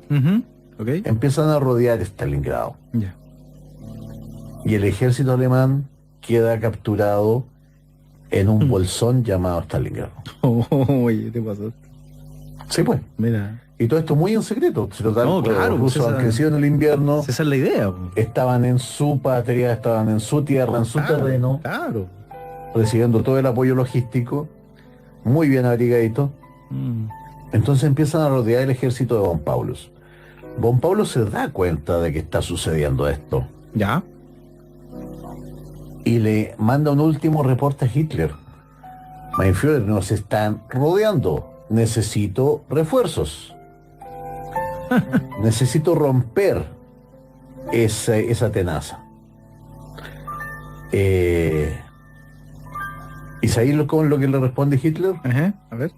empiezan a rodear Stalingrado. Y el ejército alemán queda capturado en un bolsón llamado Stalingrado. Oye, ¿te pasó? Sí, pues. Mira. Y todo esto muy en secreto. No, claro, los rusos han crecido en el invierno. Esa es la idea. Estaban en su patria, estaban en su tierra, en su terreno. Claro. Recibiendo todo el apoyo logístico. Muy bien abrigaditos. Entonces empiezan a rodear el ejército de von Paulus. Von Paulus se da cuenta de que está sucediendo esto. ¿Ya? Y le manda un último reporte a Hitler. Mein Führer, nos están rodeando. Necesito refuerzos. Necesito romper esa tenaza. ¿Y sabéis con lo que le responde Hitler? A ver.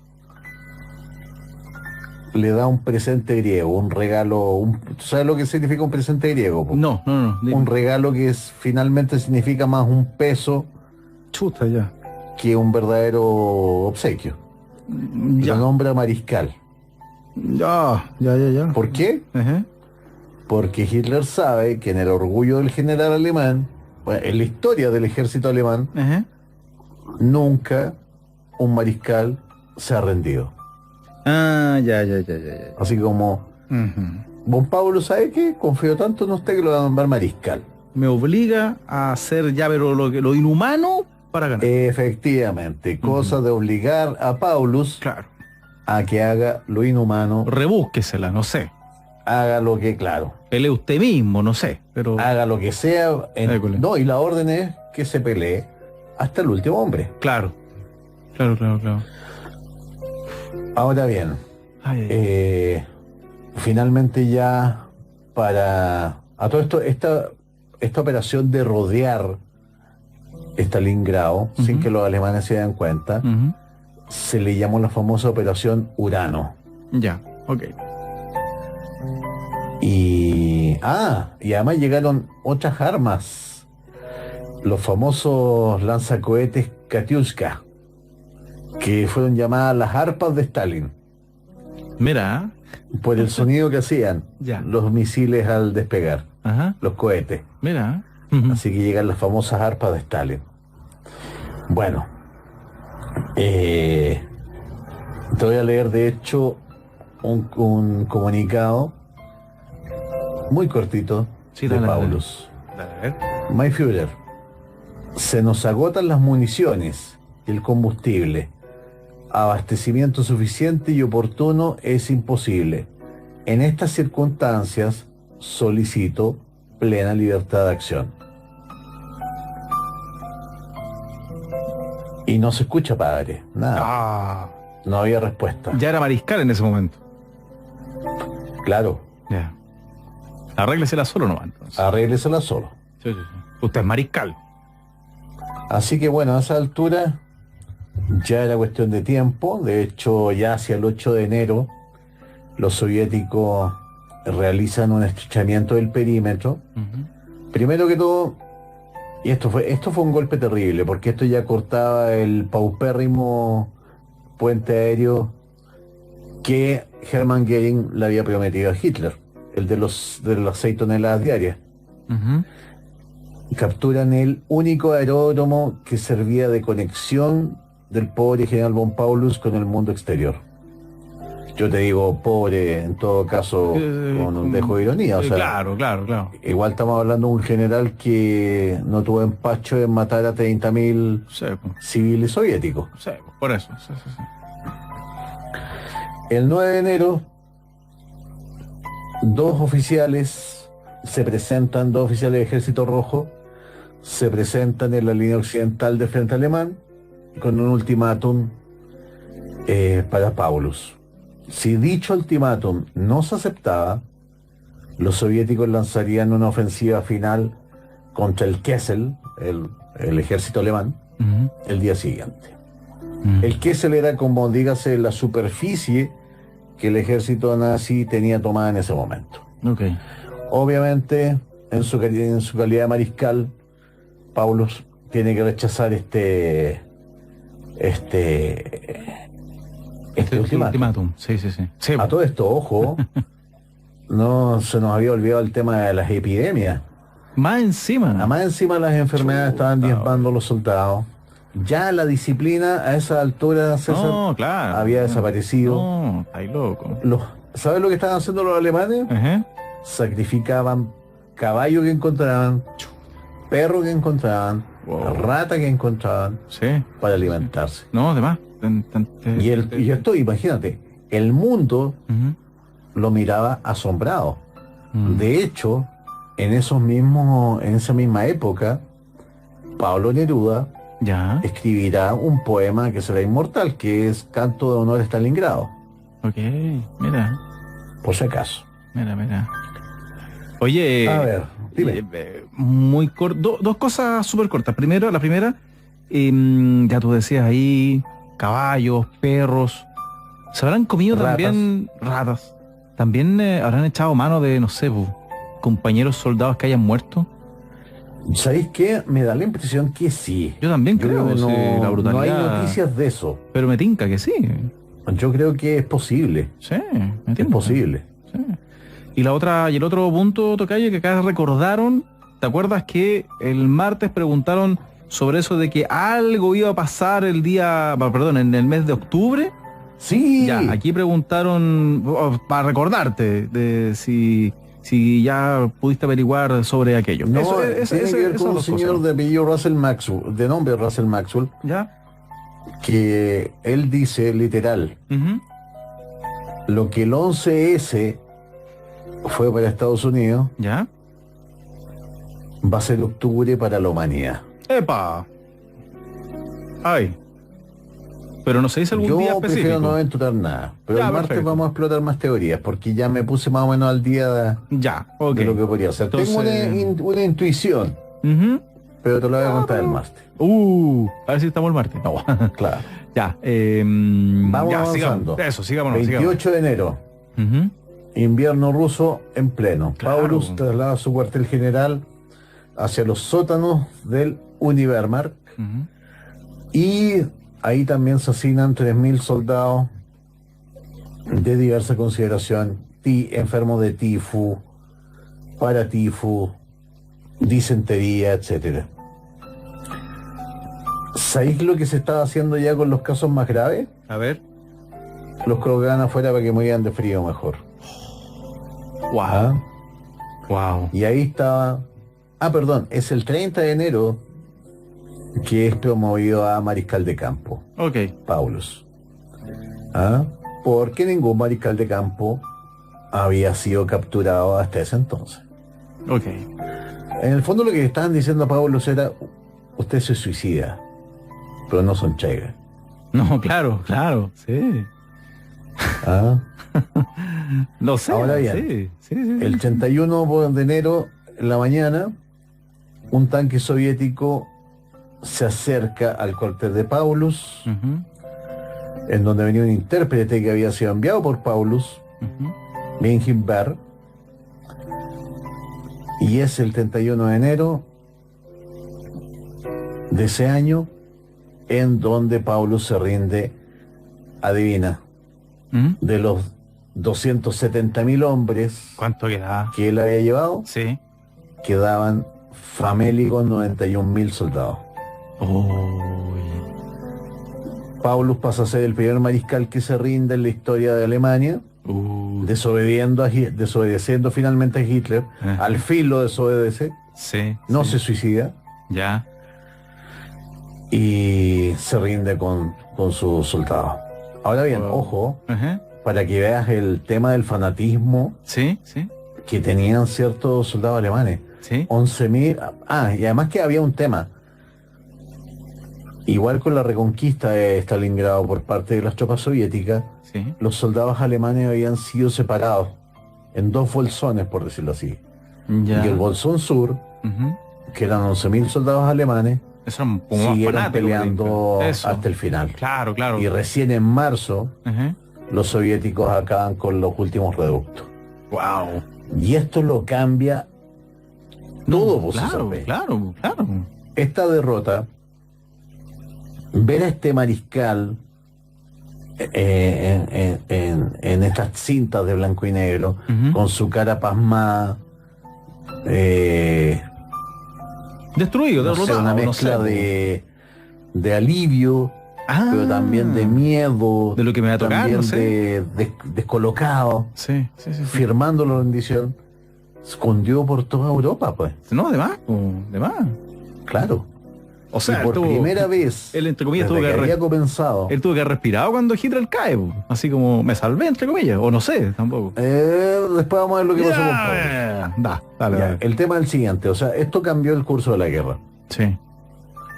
Le da un presente griego, un regalo. ¿Tú sabes lo que significa un presente griego? No. Un regalo que finalmente significa más un peso que un verdadero obsequio. Lo nombra mariscal. Ya. ¿Por qué? Porque Hitler sabe que en el orgullo del general alemán, en la historia del ejército alemán, nunca un mariscal se ha rendido. Ya. Así como von Pablo, ¿sabe qué? Confío tanto en usted que lo va a nombrar mariscal. Me obliga a hacer ya pero lo inhumano para ganar. Efectivamente, cosa de obligar a Paulus a que haga lo inhumano. Rebúsquesela, no sé. Haga lo que, claro. Pelee usted mismo, no sé, pero... Haga lo que sea. No, y la orden es que se pelee hasta el último hombre. Claro. Ahora bien, finalmente ya a todo esto, esta operación de rodear Stalingrado, sin que los alemanes se den cuenta, se le llamó la famosa Operación Urano. Ya, ok. Y además llegaron otras armas, los famosos lanzacohetes Katyushka, que fueron llamadas las arpas de Stalin. Mira. Por el sonido que hacían los misiles al despegar, los cohetes. Mira. Así que llegan las famosas arpas de Stalin. Bueno, te voy a leer de hecho un comunicado muy cortito de Paulus. Dale. Mein Führer, se nos agotan las municiones y el combustible. Abastecimiento suficiente y oportuno es imposible. En estas circunstancias solicito plena libertad de acción. Y no se escucha, padre, nada. No había respuesta. Ya era mariscal en ese momento. Claro. Ya. Arréglesela solo nomás. Entonces. Arréglesela solo. Sí. Usted es mariscal. Así que bueno, a esa altura ya era cuestión de tiempo. De hecho, ya hacia el 8 de enero, los soviéticos realizan un estrechamiento del perímetro. Primero que todo, y esto fue un golpe terrible, porque esto ya cortaba el paupérrimo puente aéreo que Hermann Göring le había prometido a Hitler, el de las 6 toneladas diarias. Capturan el único aeródromo que servía de conexión del pobre general von Paulus con el mundo exterior. Yo te digo pobre, en todo caso, con un dejo de ironía. O sea, claro. Igual estamos hablando de un general que no tuvo empacho en matar a 30.000 civiles soviéticos. Sí, por eso. Sí. El 9 de enero, dos oficiales del Ejército Rojo, se presentan en la línea occidental del frente alemán con un ultimátum para Paulus. Si dicho ultimátum no se aceptaba, los soviéticos lanzarían una ofensiva final contra el Kessel, el ejército alemán, el día siguiente. El Kessel era, como dígase, la superficie que el ejército nazi tenía tomada en ese momento. Obviamente, en su calidad de mariscal, Paulus tiene que rechazar este ultimátum. Sí. A todo esto, ojo, no se nos había olvidado el tema de las epidemias. Más encima Las enfermedades estaban diezmando a los soldados. Ya la disciplina a esa altura, César, había desaparecido. No, estáis loco. ¿Sabes lo que estaban haciendo los alemanes? Sacrificaban caballo que encontraban, perro que encontraban, rata que encontraban, para alimentarse. No, además. Y esto, imagínate, el mundo lo miraba asombrado. De hecho, en esa misma época, Pablo Neruda escribirá un poema que será inmortal, que es Canto de Honor a Stalingrado. Mira. Por si acaso. Mira. Oye, a ver, dime. Muy corto, dos cosas súper cortas. La primera, ya tú decías ahí, caballos, perros. ¿Se habrán comido también ratas? ¿También habrán echado mano de, no sé, compañeros soldados que hayan muerto? ¿Sabéis qué? Me da la impresión que sí. Yo también creo que la brutalidad... No hay noticias de eso. Pero me tinca que sí. Yo creo que es posible. Sí, me tinca. Es posible. Sí. Y el otro punto, Tocayo, que acá recordaron, ¿te acuerdas que el martes preguntaron sobre eso de que algo iba a pasar en el mes de octubre? Sí. Ya, aquí preguntaron, para recordarte, de si ya pudiste averiguar sobre aquello. No, tiene que ver con un señor de apellido Russell Maxwell, de nombre Russell Maxwell, que él dice, literal, lo que el 11S fue para Estados Unidos, va a ser octubre para la humanidad. ¡Epa! ¡Ay! Pero no se dice algún día específico. Yo prefiero no aventurar nada. Pero el martes vamos a explotar más teorías, porque ya me puse más o menos al día de lo que podría ser. Entonces... Tengo una intuición, pero te lo voy a contar el martes. A ver si estamos el martes. No, claro. Vamos avanzando. Sigamos. 28 de enero. Invierno ruso en pleno. Paulus traslada su cuartel general hacia los sótanos del Uniwehrmacht. Y ahí también se asignan 3.000 soldados de diversa consideración, enfermos de tifus, paratifus, disentería, etcétera. ¿Sabéis lo que se estaba haciendo ya con los casos más graves? A ver. Los colocaban afuera para que murieran de frío mejor. Wow. Y ahí estaba... es el 30 de enero que es promovido a mariscal de campo. Paulus. Porque ningún mariscal de campo había sido capturado hasta ese entonces. En el fondo lo que estaban diciendo a Paulus era: usted se suicida, pero no son Che. No, claro, sí. Lo sé. Ahora bien, el 31 de enero, en la mañana, un tanque soviético se acerca al cuartel de Paulus, en donde venía un intérprete que había sido enviado por Paulus, Benjamin Berg, Y es el 31 de enero de ese año en donde Paulus se rinde, adivina, de los 270.000 hombres ¿Cuánto queda? que él había llevado, Sí. quedaban famélicos 91.000 soldados. Uy. Paulus pasa a ser el primer mariscal que se rinde en la historia de Alemania, desobedeciendo finalmente a Hitler. Ajá. Al fin lo desobedece, Sí. no sí. se suicida Ya. y se rinde con sus soldados. Ahora bien, Wow. ojo, Ajá. para que veas el tema del fanatismo Sí, sí, que tenían ciertos soldados alemanes. sí. 11.000. Y además que había un tema. Igual con la reconquista de Stalingrado por parte de las tropas soviéticas, Sí. los soldados alemanes habían sido separados en dos bolsones, por decirlo así. Ya. Y el bolsón sur, Ujú. que eran 11.000 soldados alemanes, Eso era un poco más siguieron fanático, peleando eso. hasta el final. Claro, claro. Y recién en marzo, Ajá. los soviéticos acaban con los últimos reductos. Wow. Y esto lo cambia todo, pues, Claro, César. claro, claro. Esta derrota, ver a este mariscal en estas cintas de blanco y negro, Ujú. con su cara pasmada, Destruido, no sé, derrotado. una no mezcla sé. de alivio, Ah, pero también de miedo, de lo que me va a tocar, también no sé. de descolocado, Sí, sí, sí, sí. firmando la rendición, escondió por toda Europa, pues, No, de más, de más. claro. O sea, y por primera vez, él, entre comillas, desde tuvo que que había comenzado, él tuvo que haber respirado cuando Hitler cae, po. Así como me salvé, entre comillas, o no sé, tampoco. después vamos a ver lo que pasó con Pablo. Dale, Ya, dale. el tema es el siguiente, o sea, esto cambió el curso de la guerra. Sí.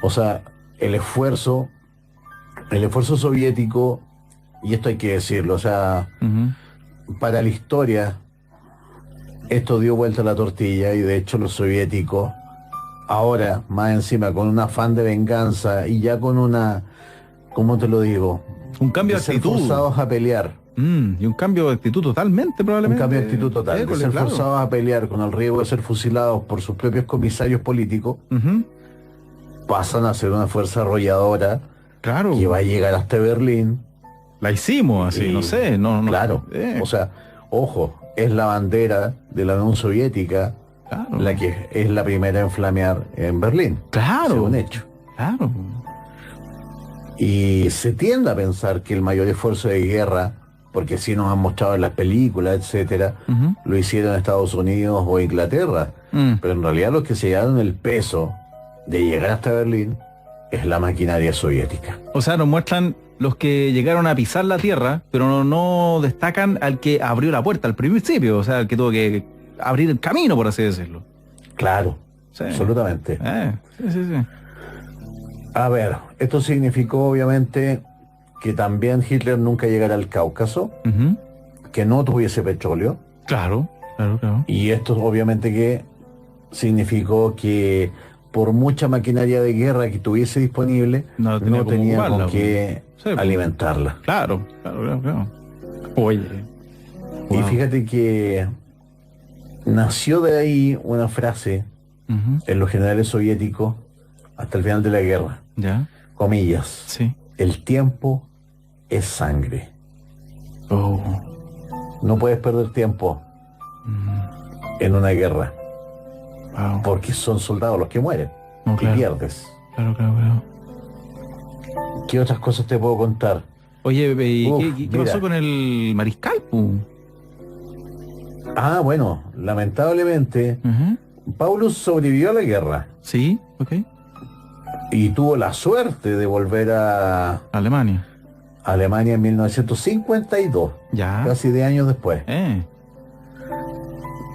O sea, el esfuerzo soviético, y esto hay que decirlo, o sea, Ujú. para la historia, esto dio vuelta a la tortilla y de hecho los soviéticos, ahora, más encima, con un afán de venganza y ya con una, ¿cómo te lo digo? Un cambio de ser actitud. forzados a pelear. Y un cambio de actitud totalmente, Un probablemente. cambio de actitud total, de École, ser claro. forzados a pelear con el riesgo de ser fusilados por sus propios comisarios políticos, Ujú. pasan a ser una fuerza arrolladora Claro. que va a llegar hasta Berlín. La hicimos así, Y- no sé, no. Claro, o sea, ojo, es la bandera de la Unión Soviética claro. la que es la primera en flamear en Berlín. Claro. Según hecho. Claro. Y se tiende a pensar que el mayor esfuerzo de guerra, porque sí nos han mostrado en las películas, etcétera, Ujú. lo hicieron Estados Unidos o Inglaterra. Pero en realidad los que se llevaron el peso de llegar hasta Berlín es la maquinaria soviética. O sea, nos muestran los que llegaron a pisar la tierra, pero no destacan al que abrió la puerta al principio, o sea, al que tuvo que abrir el camino, por así decirlo. Claro, Sí. absolutamente. Sí, sí, sí. A ver, esto significó obviamente que también Hitler nunca llegara al Cáucaso, Ujú. que no tuviese petróleo, Claro, claro. y esto obviamente que significó que por mucha maquinaria de guerra que tuviese disponible, No tenía cómo tenía ocuparla, con qué Sí, pues. alimentarla. Claro. Oye. Y Wow. fíjate que nació de ahí una frase Ujú. en los generales soviéticos hasta el final de la guerra, Ya, comillas, sí. el tiempo es sangre. Oh. No puedes perder tiempo Mm. en una guerra, Wow. porque son soldados los que mueren No, y claro. pierdes. Claro. ¿Qué otras cosas te puedo contar? Oye, ¿y Uf, qué mira. pasó con el mariscal? Bueno, lamentablemente, Ujú. Paulus sobrevivió a la guerra Sí, ok. y tuvo la suerte de volver a Alemania. Alemania en 1952, Ya. casi 10 años después.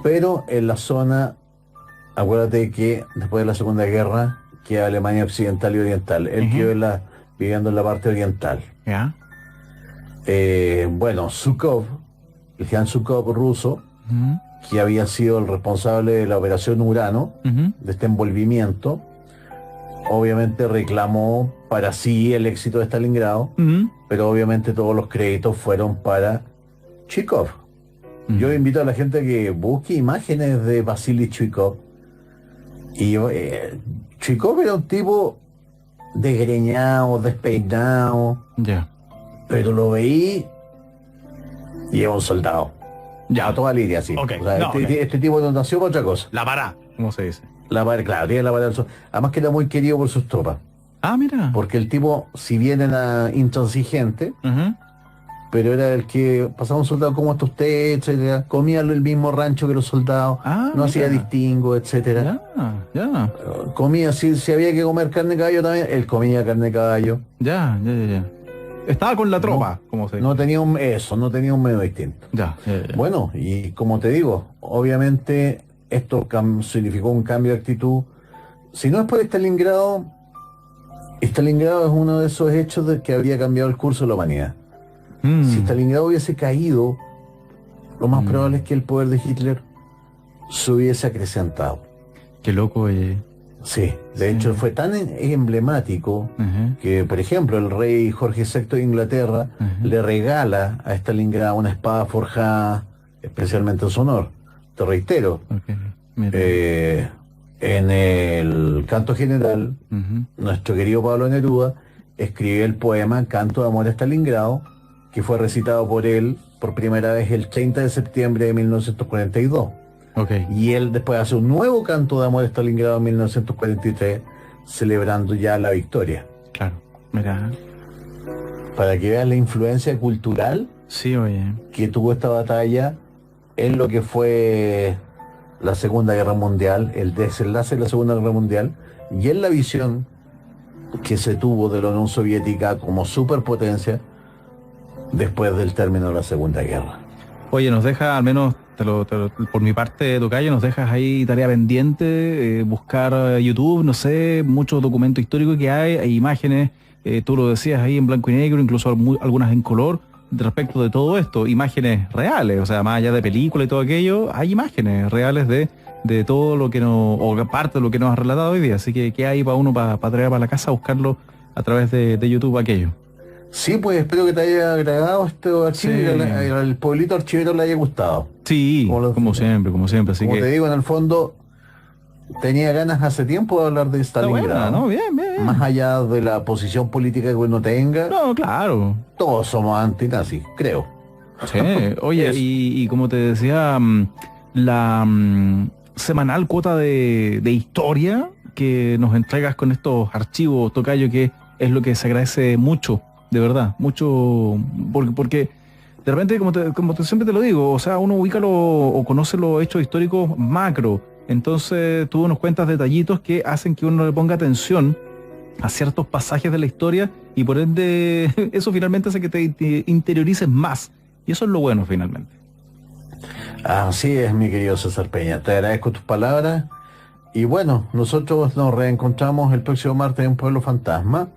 Pero en la zona, acuérdate que después de la Segunda Guerra, queda Alemania Occidental y Oriental. Él Ujú. quedó viviendo en la parte oriental. Ya. Bueno, Zhukov, el Jan Zhukov ruso, Ujú. que había sido el responsable de la operación Urano, Ujú. de este envolvimiento, obviamente reclamó para sí el éxito de Stalingrado, Ujú. pero obviamente todos los créditos fueron para Chikov. Yo invito a la gente a que busque imágenes de Vasily Chuikov. Y Chuikov era un tipo desgreñado, despeinado, Ya. pero lo veí y era un soldado. Ya. A toda línea, sí. Ok, O sea, no, ok. este tipo no nació para otra cosa. La pará, ¿cómo se dice? Claro, tiene la vara del sol. Además que era muy querido por sus tropas. Ah, mira. Porque el tipo, si bien era intransigente, Ujú. pero era el que pasaba un soldado como hasta usted, etcétera, comía el mismo rancho que los soldados, Ah, no hacía mira. distingo, etcétera. Ya. Comía, si había que comer carne de caballo también, él comía carne de caballo. Ya. Estaba con la tropa, como se dice. No tenía no tenía un medio distinto. Ya. Bueno, y como te digo, obviamente esto significó un cambio de actitud. Si no es por Stalingrado, Stalingrado es uno de esos hechos de que habría cambiado el curso de la humanidad. Si Stalingrado hubiese caído, lo más probable es que el poder de Hitler se hubiese acrecentado. Qué loco, oye. Sí, de hecho fue tan emblemático que, por ejemplo, el rey Jorge VI de Inglaterra le regala a Stalingrado una espada forjada especialmente en su honor. Te reitero, Ok, mira. en el canto general, nuestro querido Pablo Neruda escribió el poema Canto de Amor a Stalingrado, que fue recitado por él por primera vez el 30 de septiembre de 1942. Ok. Y él después hace un nuevo Canto de Amor a Stalingrado en 1943, celebrando ya la victoria. Claro. Mira. Para que veas la influencia cultural Sí, oye. que tuvo esta batalla en lo que fue la Segunda Guerra Mundial, el desenlace de la Segunda Guerra Mundial, y en la visión que se tuvo de la Unión Soviética como superpotencia después del término de la Segunda Guerra. Oye, nos deja, al menos por mi parte, Tocayo, nos dejas ahí tarea pendiente, buscar YouTube, no sé, muchos documentos históricos que hay imágenes, tú lo decías ahí en blanco y negro, incluso algunas en color, respecto de todo esto, imágenes reales, o sea, más allá de películas y todo aquello, hay imágenes reales de todo lo que o parte de lo que nos has relatado hoy día, así que hay para uno para traer para la casa, buscarlo a través de YouTube aquello. Sí, pues espero que te haya agradado este archivo y al pueblito archivero le haya gustado. Sí, como siempre, así como que... te digo, en el fondo tenía ganas hace tiempo de hablar de Stalingrado. ¿No? Bien. Más allá de la posición política que uno tenga, No, claro. todos somos antinazis, creo. Sí, oye, y como te decía, la semanal cuota de historia que nos entregas con estos archivos, Tocayo, que es lo que se agradece mucho, de verdad, mucho, porque de repente, como siempre te lo digo, o sea, uno ubica o conoce los hechos históricos macro, entonces tú nos cuentas detallitos que hacen que uno le ponga atención a ciertos pasajes de la historia y por ende eso finalmente hace que te interiorices más. Y eso es lo bueno finalmente. Así es, mi querido César Peña. Te agradezco tus palabras. Y bueno, nosotros nos reencontramos el próximo martes en Pueblo Fantasma.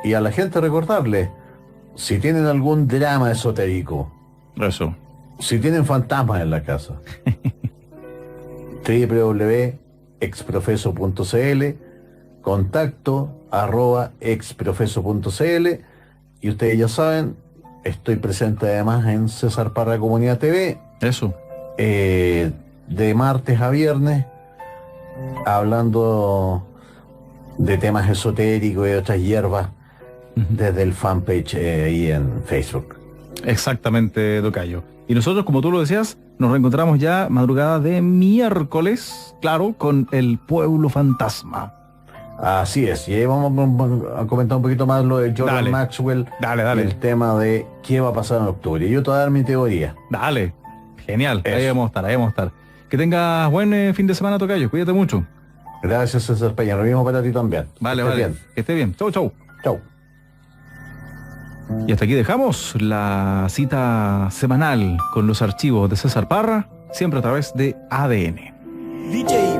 Y a la gente recordarle, si tienen algún drama esotérico, Eso. si tienen fantasmas en la casa, www.exprofeso.cl, contacto@exprofeso.cl, y ustedes ya saben, estoy presente además en César Parra Comunidad TV. Eso. De martes a viernes, hablando de temas esotéricos y de otras hierbas, desde el fanpage ahí en Facebook. Exactamente, Tocayo. Y nosotros, como tú lo decías, nos reencontramos ya madrugada de miércoles, claro, con el Pueblo Fantasma. Así es, y ahí vamos a comentar un poquito más lo de Jordan Maxwell. Dale. El tema de qué va a pasar en octubre. Yo te voy a dar mi teoría. Dale. Genial. Eso. Ahí vamos a estar. Que tengas buen fin de semana, Tocayo. Cuídate mucho. Gracias, César Peña. Lo mismo para ti también. Vale. Bien. Que esté bien. Chau. Chau. Y hasta aquí dejamos la cita semanal con los archivos de César Parra, siempre a través de ADN. DJ